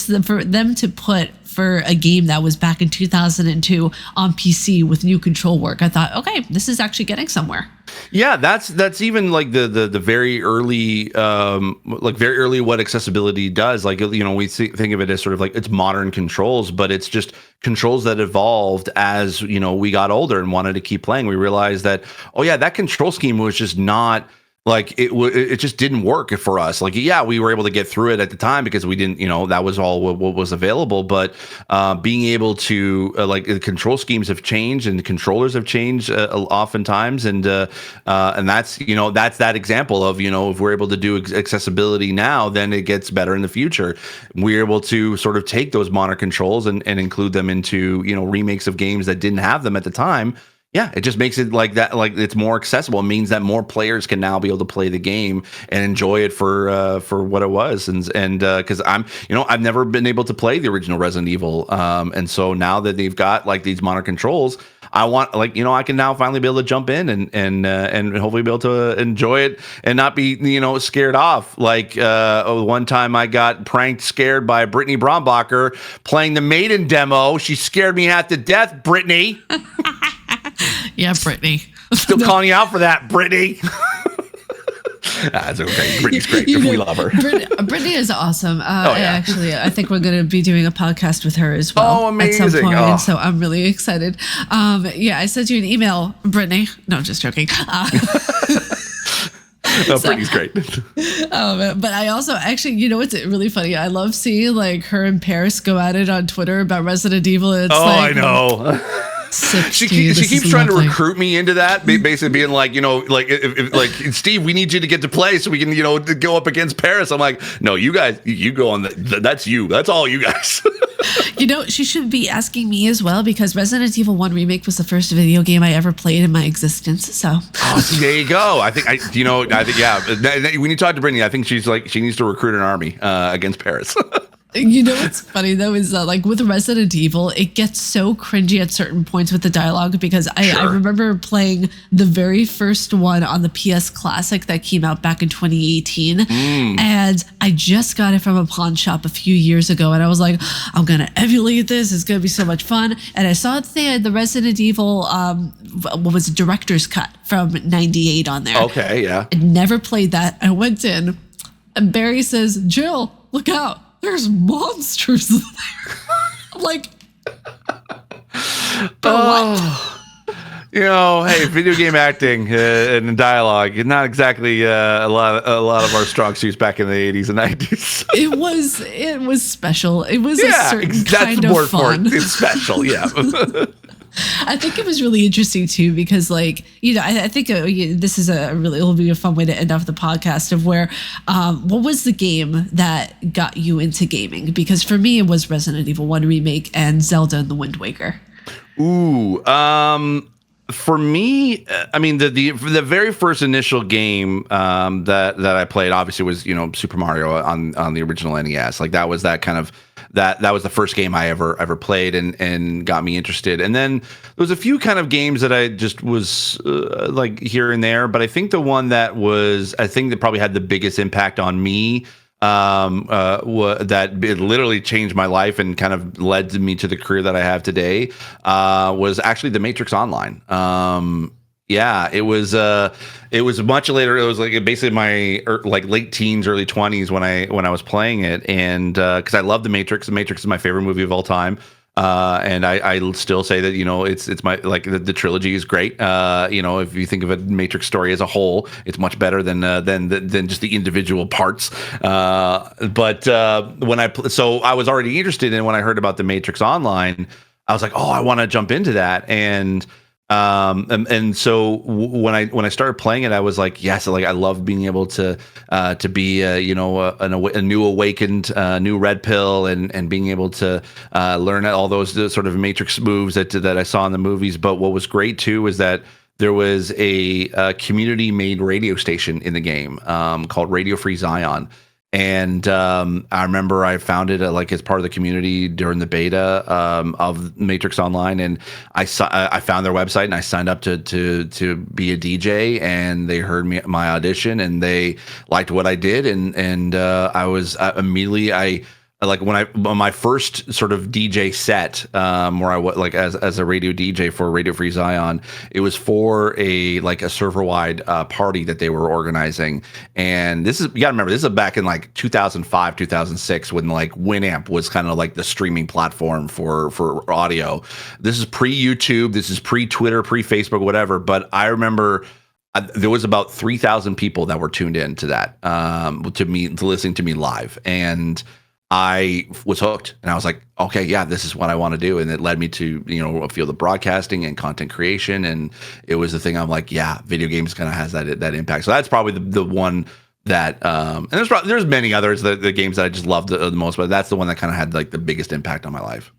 them to put for a game that was back in 2002 on PC with new control work, I thought, okay, this is actually getting somewhere. Yeah, that's even like the very early what accessibility does. Like, we think of it as sort of like it's modern controls, but it's just controls that evolved as we got older and wanted to keep playing. We realized that, oh yeah, that control scheme was just not like it just didn't work for us. Like, yeah, we were able to get through it at the time because we didn't, that was all what was available. But being able to like the control schemes have changed and the controllers have changed oftentimes, and that's that's that example of if we're able to do accessibility now, then it gets better in the future. We're able to sort of take those modern controls and include them into remakes of games that didn't have them at the time. Yeah, it just makes it like that, like it's more accessible. It means that more players can now be able to play the game and enjoy it for what it was. And because I've never been able to play the original Resident Evil, and so now that they've got like these modern controls, I want I can now finally be able to jump in and hopefully be able to enjoy it and not be scared off. Like one time I got scared by Brittany Brombacher playing the Maiden demo. She scared me half to death, Brittany. Yeah, Brittany. Still calling you out for that, Brittany. That's okay. Brittany's great. We love her. Brittany is awesome. I think we're going to be doing a podcast with her as well. Oh, amazing. At some point, and so I'm really excited. I sent you an email, Brittany. No, just joking. Brittany's great. But I also actually, what's really funny? I love seeing like her and Paris go at it on Twitter about Resident Evil. It's I know. She keeps trying to recruit me into that, basically being like, if Steve, we need you to get to play so we can, go up against Paris. I'm like, no, you guys, you go on. That's you. That's all you guys. She should be asking me as well, because Resident Evil 1 Remake was the first video game I ever played in my existence. So there you go. I think when you talk to Brittany, I think she's like, she needs to recruit an army against Paris. What's funny though is like with Resident Evil, it gets so cringy at certain points with the dialogue, because I remember playing the very first one on the PS Classic that came out back in 2018, and I just got it from a pawn shop a few years ago, and I was like, I'm gonna emulate this. It's gonna be so much fun. And I saw that they had the Resident Evil what was it, director's cut from '98 on there. Okay, yeah. I never played that. I went in, and Barry says, "Jill, look out. There's monsters there." I'm like, what? Hey, video game acting and dialogue is not exactly a lot of our strong suits back in the 80s and 90s. It was special. It was a certain kind of fun. It's special, yeah. I think it was really interesting too, because like, you know, I think this is it'll be a fun way to end off the podcast of where, what was the game that got you into gaming? Because for me, it was Resident Evil 1 remake and Zelda and the Wind Waker. Ooh, for me, I mean, the very first initial game that I played obviously was, you know, Super Mario on the original NES. Like that was that kind of that was the first game I ever played and got me interested. And then there was a few kind of games that I just was like here and there, but I think the one that probably had the biggest impact on me that it literally changed my life and kind of led me to the career that I have today was actually the Matrix Online. Yeah, it was much later. It was like basically my like late teens, early 20s when I was playing it, and because I love the Matrix. The Matrix is my favorite movie of all time. And I still say that, you know, it's my, like the trilogy is great. You know, if you think of a Matrix story as a whole, it's much better than just the individual parts. But so I was already interested in when I heard about the Matrix Online, I was like, oh, I want to jump into that. And so when I started playing it, I was like, yes, like I love being able to be you know, a new awakened new red pill and being able to learn all those sort of Matrix moves that I saw in the movies. But what was great too is that there was a community made radio station in the game called Radio Free Zion. And I remember I found it like as part of the community during the beta of Matrix Online, and I found their website and I signed up to be a DJ, and they heard my audition and they liked what I did, and I was immediately like on my first sort of DJ set where I was like as a radio DJ for Radio Free Zion, it was for a server wide party that they were organizing. And you gotta remember, this is back in like 2005, 2006 when like Winamp was kind of like the streaming platform for audio. This is pre YouTube, this is pre Twitter, pre Facebook, whatever. But I remember there was about 3,000 people that were tuned in to that to listening to me live, and I was hooked, and I was like, okay, yeah, this is what I want to do. And it led me to, you know, a field of broadcasting and content creation. And it was the thing I'm like, yeah, video games kind of has that impact. So that's probably the one that, and there's many others, the games that I just loved the most, but that's the one that kind of had like the biggest impact on my life.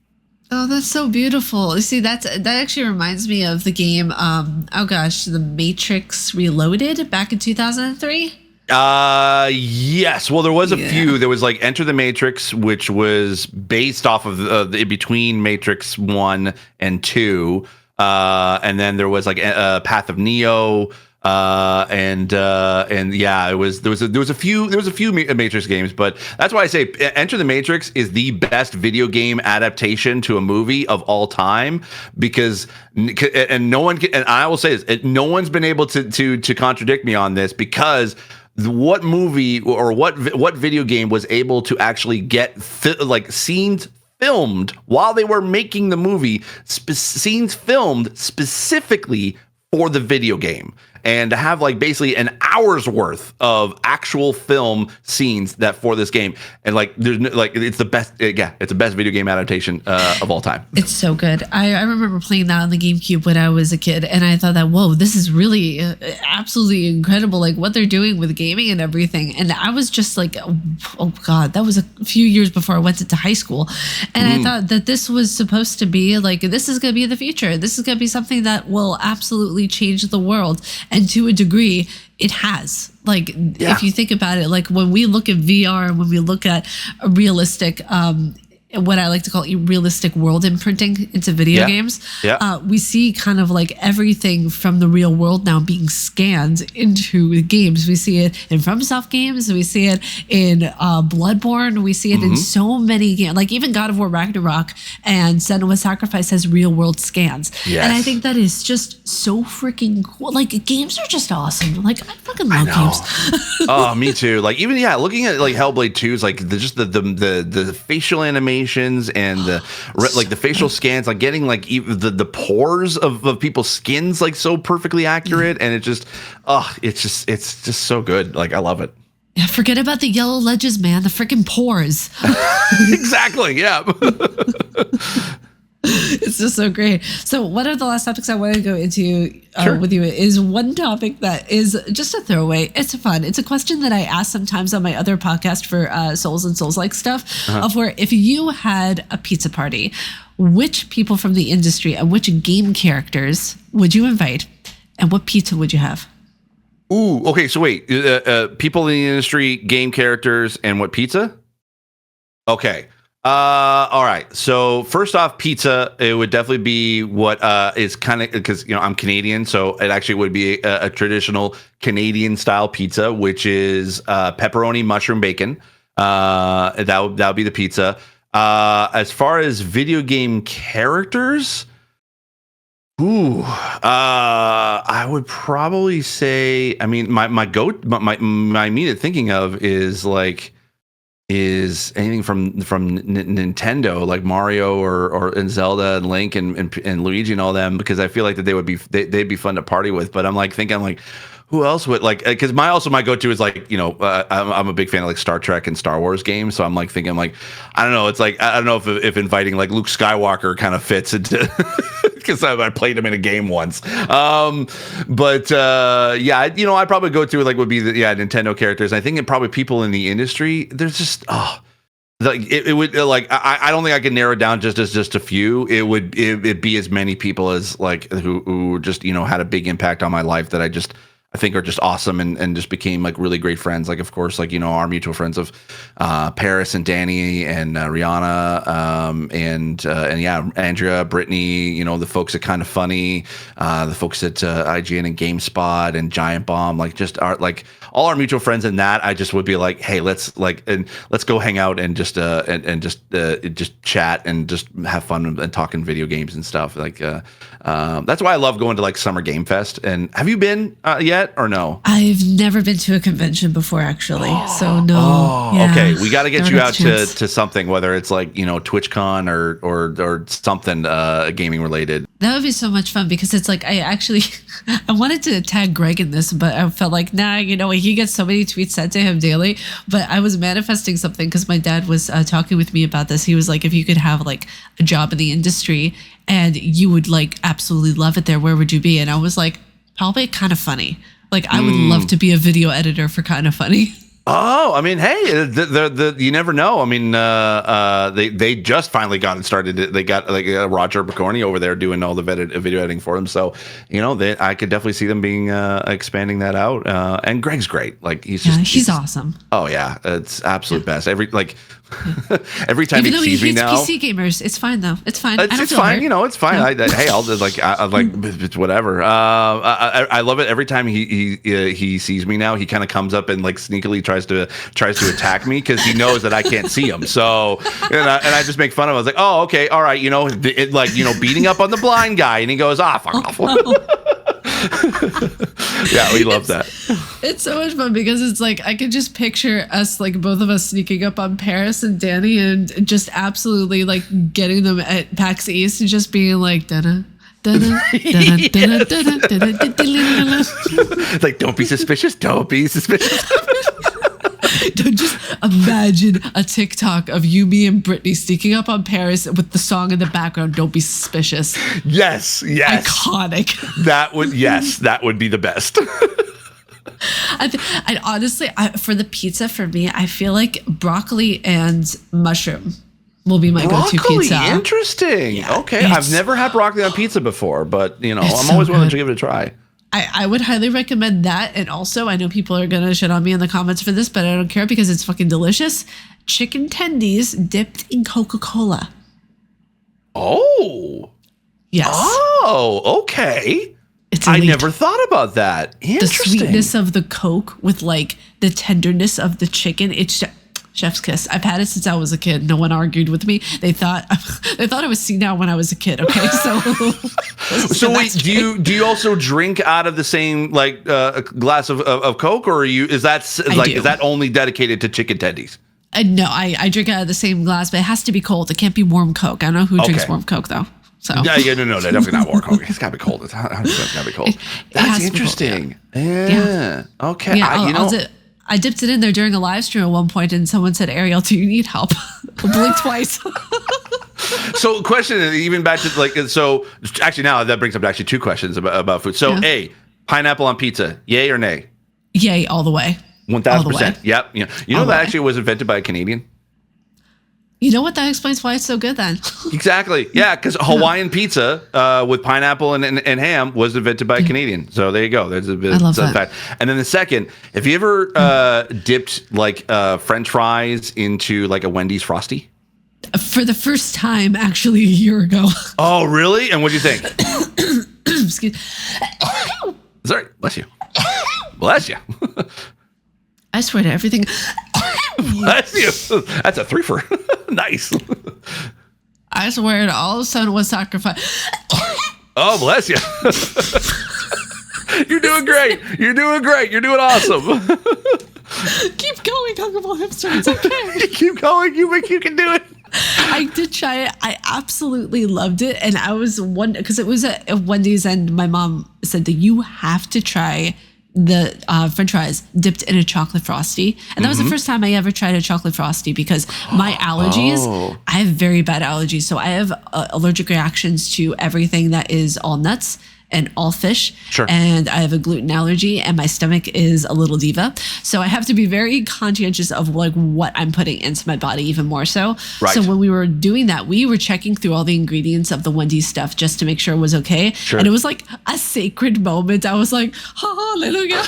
Oh, that's so beautiful. See, that actually reminds me of the game, The Matrix Reloaded back in 2003. Yes. Well, there was a few. There was like Enter the Matrix, which was based off of between Matrix 1 and 2. And then there was like Path of Neo. And yeah, there was a few Matrix games, but that's why I say Enter the Matrix is the best video game adaptation to a movie of all time, because no one can, and I will say this, no one's been able to contradict me on this, because what movie or what video game was able to actually get scenes filmed while they were making the movie, scenes filmed specifically for the video game, and to have like basically an hour's worth of actual film scenes that for this game, and like there's it's the best, it's the best video game adaptation of all time. It's so good. I remember playing that on the GameCube when I was a kid, and I thought that, whoa, this is really absolutely incredible, like what they're doing with gaming and everything. And I was just like, oh god, that was a few years before I went into high school, and I thought that this was supposed to be like, this is going to be the future. This is going to be something that will absolutely change the world. And to a degree, it has. Like, if you think about it, like when we look at VR, when we look at a realistic, what I like to call realistic world imprinting into video games, we see kind of like everything from the real world now being scanned into games. We see it in FromSoft games, we see it in Bloodborne, we see it in so many games, like even God of War Ragnarok and Senua's Sacrifice has real world scans. And I think that is just so freaking cool. Like, games are just awesome. Like, I fucking love games. Oh, me too. Like, even looking at like Hellblade 2 is like the facial animation and the facial scans, like getting like the pores of people's skins like so perfectly accurate, and it's just so good. Like, I love it. Yeah, forget about the yellow ledges, man. The freaking pores. Exactly. Yeah. It's just so great. So one of the last topics I want to go into Sure. with you is one topic that is just a throwaway. It's fun. It's a question that I ask sometimes on my other podcast for Souls and Souls-like stuff of where if you had a pizza party, which people from the industry and which game characters would you invite and what pizza would you have? Ooh, okay. So wait, people in the industry, game characters, and what pizza? Okay. All right. So first off, pizza. It would definitely be what is kind of because I'm Canadian, so it actually would be a traditional Canadian style pizza, which is pepperoni, mushroom, bacon. That would be the pizza. As far as video game characters. Ooh, I would probably say. I mean, my immediate thinking of is anything from Nintendo, like Mario or and Zelda and Link and Luigi and all them, because I feel like that they'd be fun to party with. But I'm thinking who else would because my go-to is I'm a big fan of like Star Trek and Star Wars games, so I'm thinking I don't know, it's I don't know if inviting like Luke Skywalker kind of fits into because I played him in a game once. But I'd probably go to would be the Nintendo characters. I think probably people in the industry. There's just it would I don't think I can narrow it down just a few. It'd be as many people as who just had a big impact on my life that I think are just awesome and just became really great friends. Of course, our mutual friends of Paris and Danny and Rihanna and Andrea, Brittany, the folks at Kind of Funny, the folks at IGN and GameSpot and Giant Bomb, all our mutual friends in that. I just would be hey, let's go hang out and just chat and just have fun and talking video games and stuff. That's why I love going to Summer Game Fest. And have you been yet or no? I've never been to a convention before, actually. So no. Oh, yeah. Okay. We got to get you out to something, whether it's TwitchCon or something gaming related. That would be so much fun because it's I wanted to tag Greg in this, but I felt he gets so many tweets sent to him daily. But I was manifesting something because my dad was talking with me about this. He was if you could have a job in the industry and you would absolutely love it there, where would you be? And I was probably Kind of Funny. I would love to be a video editor for Kind of Funny. Oh, I mean, hey, you never know. I mean, they just finally got it started. They got Roger Picorni over there doing all the video editing for them. So, I could definitely see them being expanding that out. And Greg's great. He's awesome. Oh yeah, it's absolute best. Every time Even he though sees me now, PC gamers, it's fine though. It's fine. It's fine. It's fine. Yeah. It's whatever. I love it. Every time he sees me now, he kind of comes up and sneakily tries to attack me because he knows that I can't see him. So and I just make fun of him. I was oh, okay, all right, beating up on the blind guy, and he goes, fuck off. Yeah, we love that. It's so much fun because it's I could just picture us both of us sneaking up on Paris and Danny and just absolutely getting them at PAX East and just being da-da. Don't be suspicious. Don't be suspicious. Don't just imagine a TikTok of you, me, and Brittany sneaking up on Paris with the song in the background. Don't be suspicious. Yes. Iconic. That would be the best. I honestly, for the pizza, for me, I feel broccoli and mushroom will be my go-to pizza. Interesting. Yeah, okay, I've never had broccoli on pizza before, but I'm always willing to give it a try. I would highly recommend that. And also, I know people are going to shit on me in the comments for this, but I don't care because it's fucking delicious. Chicken tendies dipped in Coca-Cola. Oh. Yes. Oh, okay. I never thought about that. Interesting. The sweetness of the Coke with the tenderness of the chicken. It's chef's kiss. I've had it since I was a kid. No one argued with me. They thought I was senile when I was a kid. Okay, so wait, do you also drink out of the same glass of Coke, or is that only dedicated to chicken tendies? No, I drink out of the same glass, but it has to be cold. It can't be warm Coke. I don't know who drinks warm Coke though. So no, definitely not warm Coke. It's gotta be cold. It's gotta be cold. That's interesting. Cold, yeah. Okay. Yeah, I dipped it in there during a live stream at one point, and someone said, "Ariel, do you need help?" I blinked twice. So question, even back to like, so actually now that brings up actually two questions about food. So A, pineapple on pizza, yay or nay? Yay, all the way. 1000%. Yep. You know that actually was invented by a Canadian. You know what? That explains why it's so good then. Exactly. Yeah, because Hawaiian pizza with pineapple and ham was invented by a Canadian. So there you go. There's a bit of fact. And then the second, have you ever dipped like French fries into like a Wendy's Frosty? For the first time, actually, a year ago. Oh, really? And what do you think? Excuse. Sorry. Bless you. Bless you. I swear to everything. Bless you. That's a threefer. Nice. I swear to all son was sacrificed. Oh, bless you. You're doing great. You're doing great. You're doing awesome. Keep going, Huggable Hipster. It's okay. Keep going. You can do it. I did try it. I absolutely loved it. And I was wondering, because it was at Wendy's and my mom said that you have to try the French fries dipped in a chocolate frosty. And that was the first time I ever tried a chocolate frosty because my allergies, I have very bad allergies. So I have allergic reactions to everything that is all nuts and all fish. Sure. And I have a gluten allergy and my stomach is a little diva. So I have to be very conscientious of like what I'm putting into my body even more so. Right. So when we were doing that, we were checking through all the ingredients of the Wendy's stuff just to make sure it was okay. Sure. And it was like a sacred moment. I was like, hallelujah.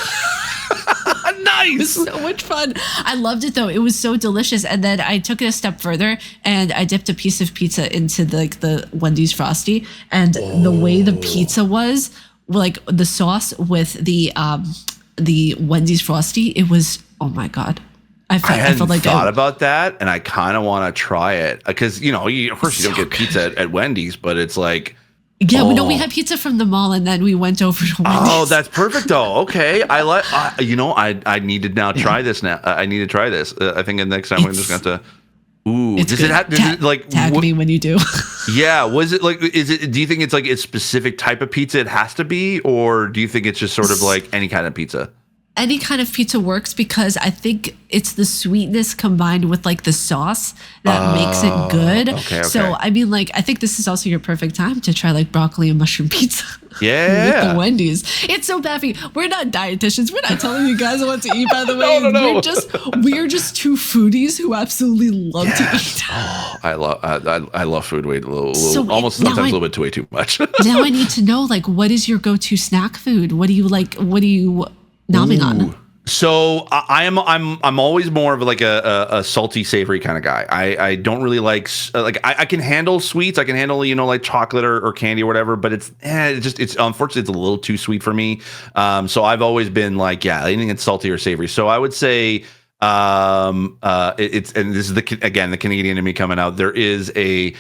Nice. It was so much fun. I loved it though. It was so delicious. And then I took it a step further and I dipped a piece of pizza into the Wendy's Frosty. And the way the pizza was, like the sauce with the Wendy's Frosty, it was, oh my God. I hadn't thought about that, and I kind of want to try it because of course you don't get pizza at Wendy's, but it's like. Yeah, we had pizza from the mall, and then we went over to Wendy's. Oh, that's perfect, though. Okay, I like. I need to now try this. Now I need to try this. I think the next time we're just going to. Ooh, does it have? Does it like tag me when you do? Yeah, was it like? Is it? Do you think it's like a specific type of pizza? It has to be, or do you think it's just sort of like any kind of pizza? Any kind of pizza works because I think it's the sweetness combined with like the sauce that makes it good. Okay. So I mean, like, I think this is also your perfect time to try like broccoli and mushroom pizza. Yeah. With the Wendy's. It's so bad for you. We're not dietitians. We're not telling you guys what to eat, by the way. No. We're just two foodies who absolutely love to eat. Oh, I love food way almost sometimes a little bit way too much. Now I need to know, like, what is your go-to snack food? What do you like? What do you nomming on? So I'm always more of like a salty, savory kind of guy. I don't really like I can handle sweets. I can handle like chocolate or candy or whatever. But it's unfortunately it's a little too sweet for me. So I've always been like anything that's salty or savory. So I would say it's and this is the Canadian in me coming out. There's a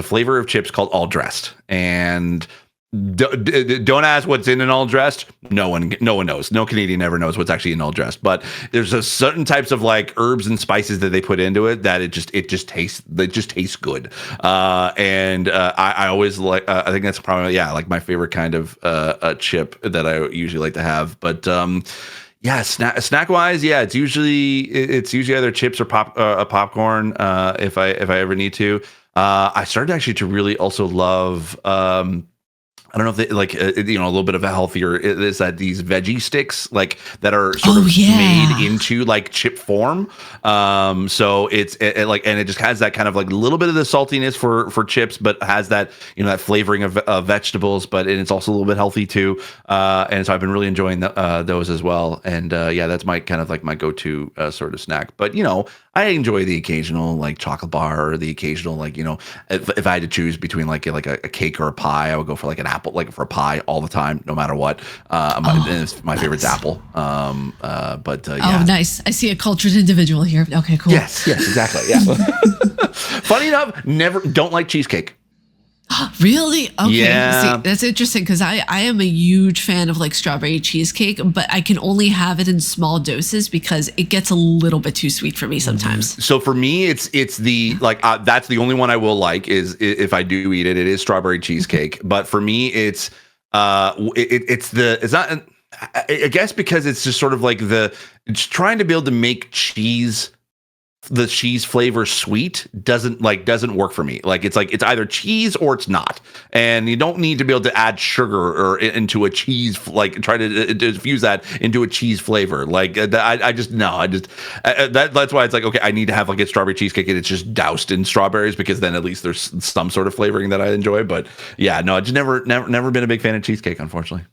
flavor of chips called All Dressed and. Don't ask what's in an all dressed. No one knows. No Canadian ever knows what's actually in all dressed. But there's a certain types of like herbs and spices that they put into it that it just tastes good. I always like. I think that's probably like my favorite kind of a chip that I usually like to have. But snack wise, it's usually either chips or popcorn if I ever need to. I started actually to really also love. I don't know if they like a little bit of a healthier is that these veggie sticks like that are sort of made into like chip form. So it's like and it just has that kind of like a little bit of the saltiness for chips, but has that that flavoring of vegetables, but it's also a little bit healthy too. And so I've been really enjoying those as well. And that's my kind of like my go-to sort of snack. But I enjoy the occasional like chocolate bar or the occasional like if I had to choose between like a cake or a pie, I would go for like an apple, like for a pie all the time, no matter what. My favorite's apple. Oh, nice! I see a cultured individual here. Okay, cool. Yes, exactly. Yeah. Funny enough, don't like cheesecake. Really? Okay. Yeah. See, that's interesting because I am a huge fan of like strawberry cheesecake, but I can only have it in small doses because it gets a little bit too sweet for me sometimes. So for me, it's the like that's the only one I will like is if I do eat it, it is strawberry cheesecake. But for me, it's not. I guess because it's just sort of like it's trying to be able to make cheese the cheese flavor sweet doesn't work for me. Like it's either cheese or it's not, and you don't need to be able to add sugar or into a cheese, like try to diffuse that into a cheese flavor. Like that's why it's like, okay, I need to have like a strawberry cheesecake and it's just doused in strawberries, because then at least there's some sort of flavoring that I enjoy. But yeah, no, I've never been a big fan of cheesecake, unfortunately.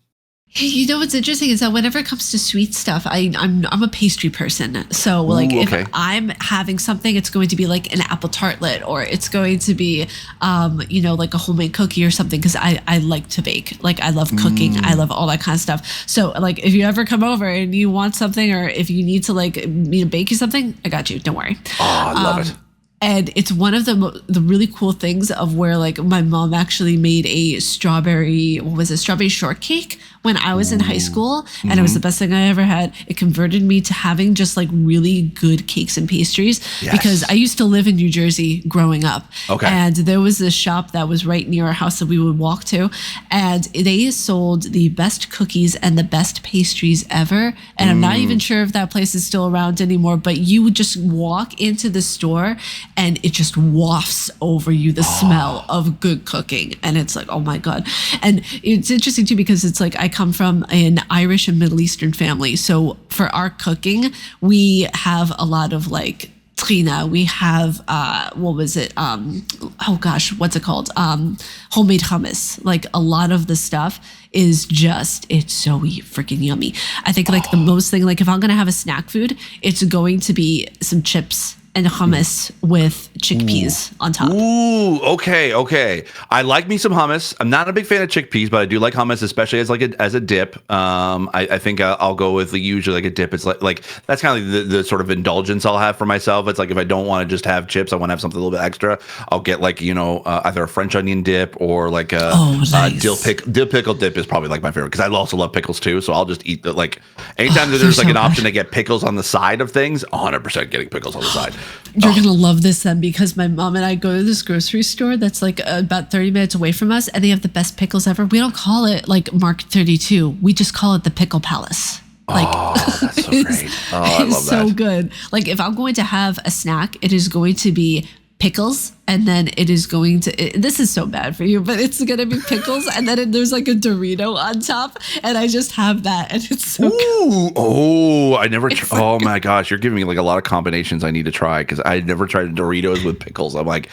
You know what's interesting is that whenever it comes to sweet stuff, I'm a pastry person. So like if I'm having something, it's going to be like an apple tartlet, or it's going to be like a homemade cookie or something, because I like to bake. Like I love cooking. I love all that kind of stuff. So like if you ever come over and you want something, or if you need to like me to bake you something, I got you. Don't worry. Oh, I love it. And it's one of the really cool things of where like my mom actually made a strawberry shortcake when I was in high school, and it was the best thing I ever had. It converted me to having just like really good cakes and pastries, because I used to live in New Jersey growing up. Okay. And there was this shop that was right near our house that we would walk to, and they sold the best cookies and the best pastries ever. And I'm not even sure if that place is still around anymore, but you would just walk into the store and it just wafts over you the smell of good cooking. And it's like, oh my God. And it's interesting too, because it's like, I come from an Irish and Middle Eastern family. So for our cooking, we have a lot of like trina. We have, what's it called? Homemade hummus. Like a lot of the stuff is just, it's so freaking yummy. I think like the most thing, like if I'm going to have a snack food, it's going to be some chips and hummus with chickpeas on top. Ooh, okay. I like me some hummus. I'm not a big fan of chickpeas, but I do like hummus, especially as a dip. I think I'll go with usually like a dip. It's like that's kind of like the sort of indulgence I'll have for myself. It's like if I don't want to just have chips, I want to have something a little bit extra. I'll get like either a French onion dip or like a nice. dill pickle dip is probably like my favorite, because I also love pickles too. So I'll just eat anytime that there's like an option to get pickles on the side of things, 100% getting pickles on the side. You're going to love this then, because my mom and I go to this grocery store that's like about 30 minutes away from us, and they have the best pickles ever. We don't call it like Mark 32. We just call it the Pickle Palace. Like, that's so great. I love that. It's so good. Like if I'm going to have a snack, it is going to be pickles, and then it is going to, this is so bad for you, but it's going to be pickles, and then there's like a Dorito on top, and I just have that, and it's so good. Oh, I never, oh my gosh, you're giving me like a lot of combinations I need to try, because I never tried Doritos with pickles. I'm like,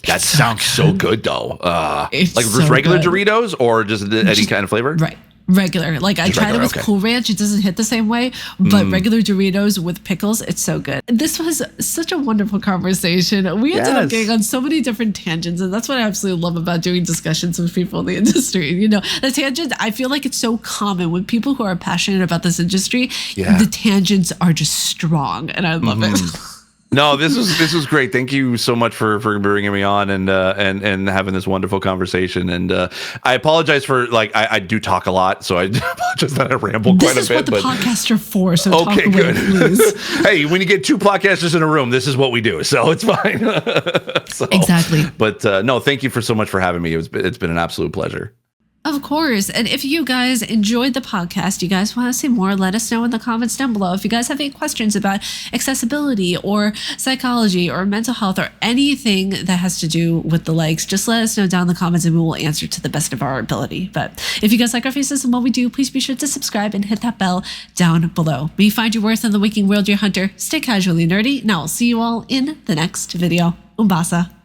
that sounds so good though. Like just regular Doritos, or just any kind of flavor? Right. Regular. Like I tried it with Cool Ranch. It doesn't hit the same way, but regular Doritos with pickles, it's so good. This was such a wonderful conversation. We ended up getting on so many different tangents, and that's what I absolutely love about doing discussions with people in the industry. The tangent, I feel like it's so common with people who are passionate about this industry. The tangents are just strong, and I love it. No, this was great. Thank you so much for bringing me on and having this wonderful conversation. And I apologize for I do talk a lot, so I apologize that I ramble quite a bit. This is what the podcasts are for. So okay, talk good. Away, please. Hey, when you get two podcasters in a room, this is what we do, so it's fine. Exactly. But no, thank you so much for having me. It's been an absolute pleasure. Of course. And if you guys enjoyed the podcast, you guys want to see more, let us know in the comments down below. If you guys have any questions about accessibility or psychology or mental health or anything that has to do with the likes, just let us know down in the comments and we will answer to the best of our ability. But if you guys like our faces and what we do, please be sure to subscribe and hit that bell down below. May you find your worth in the waking world, your hunter. Stay casually nerdy. Now I'll see you all in the next video. Umbasa.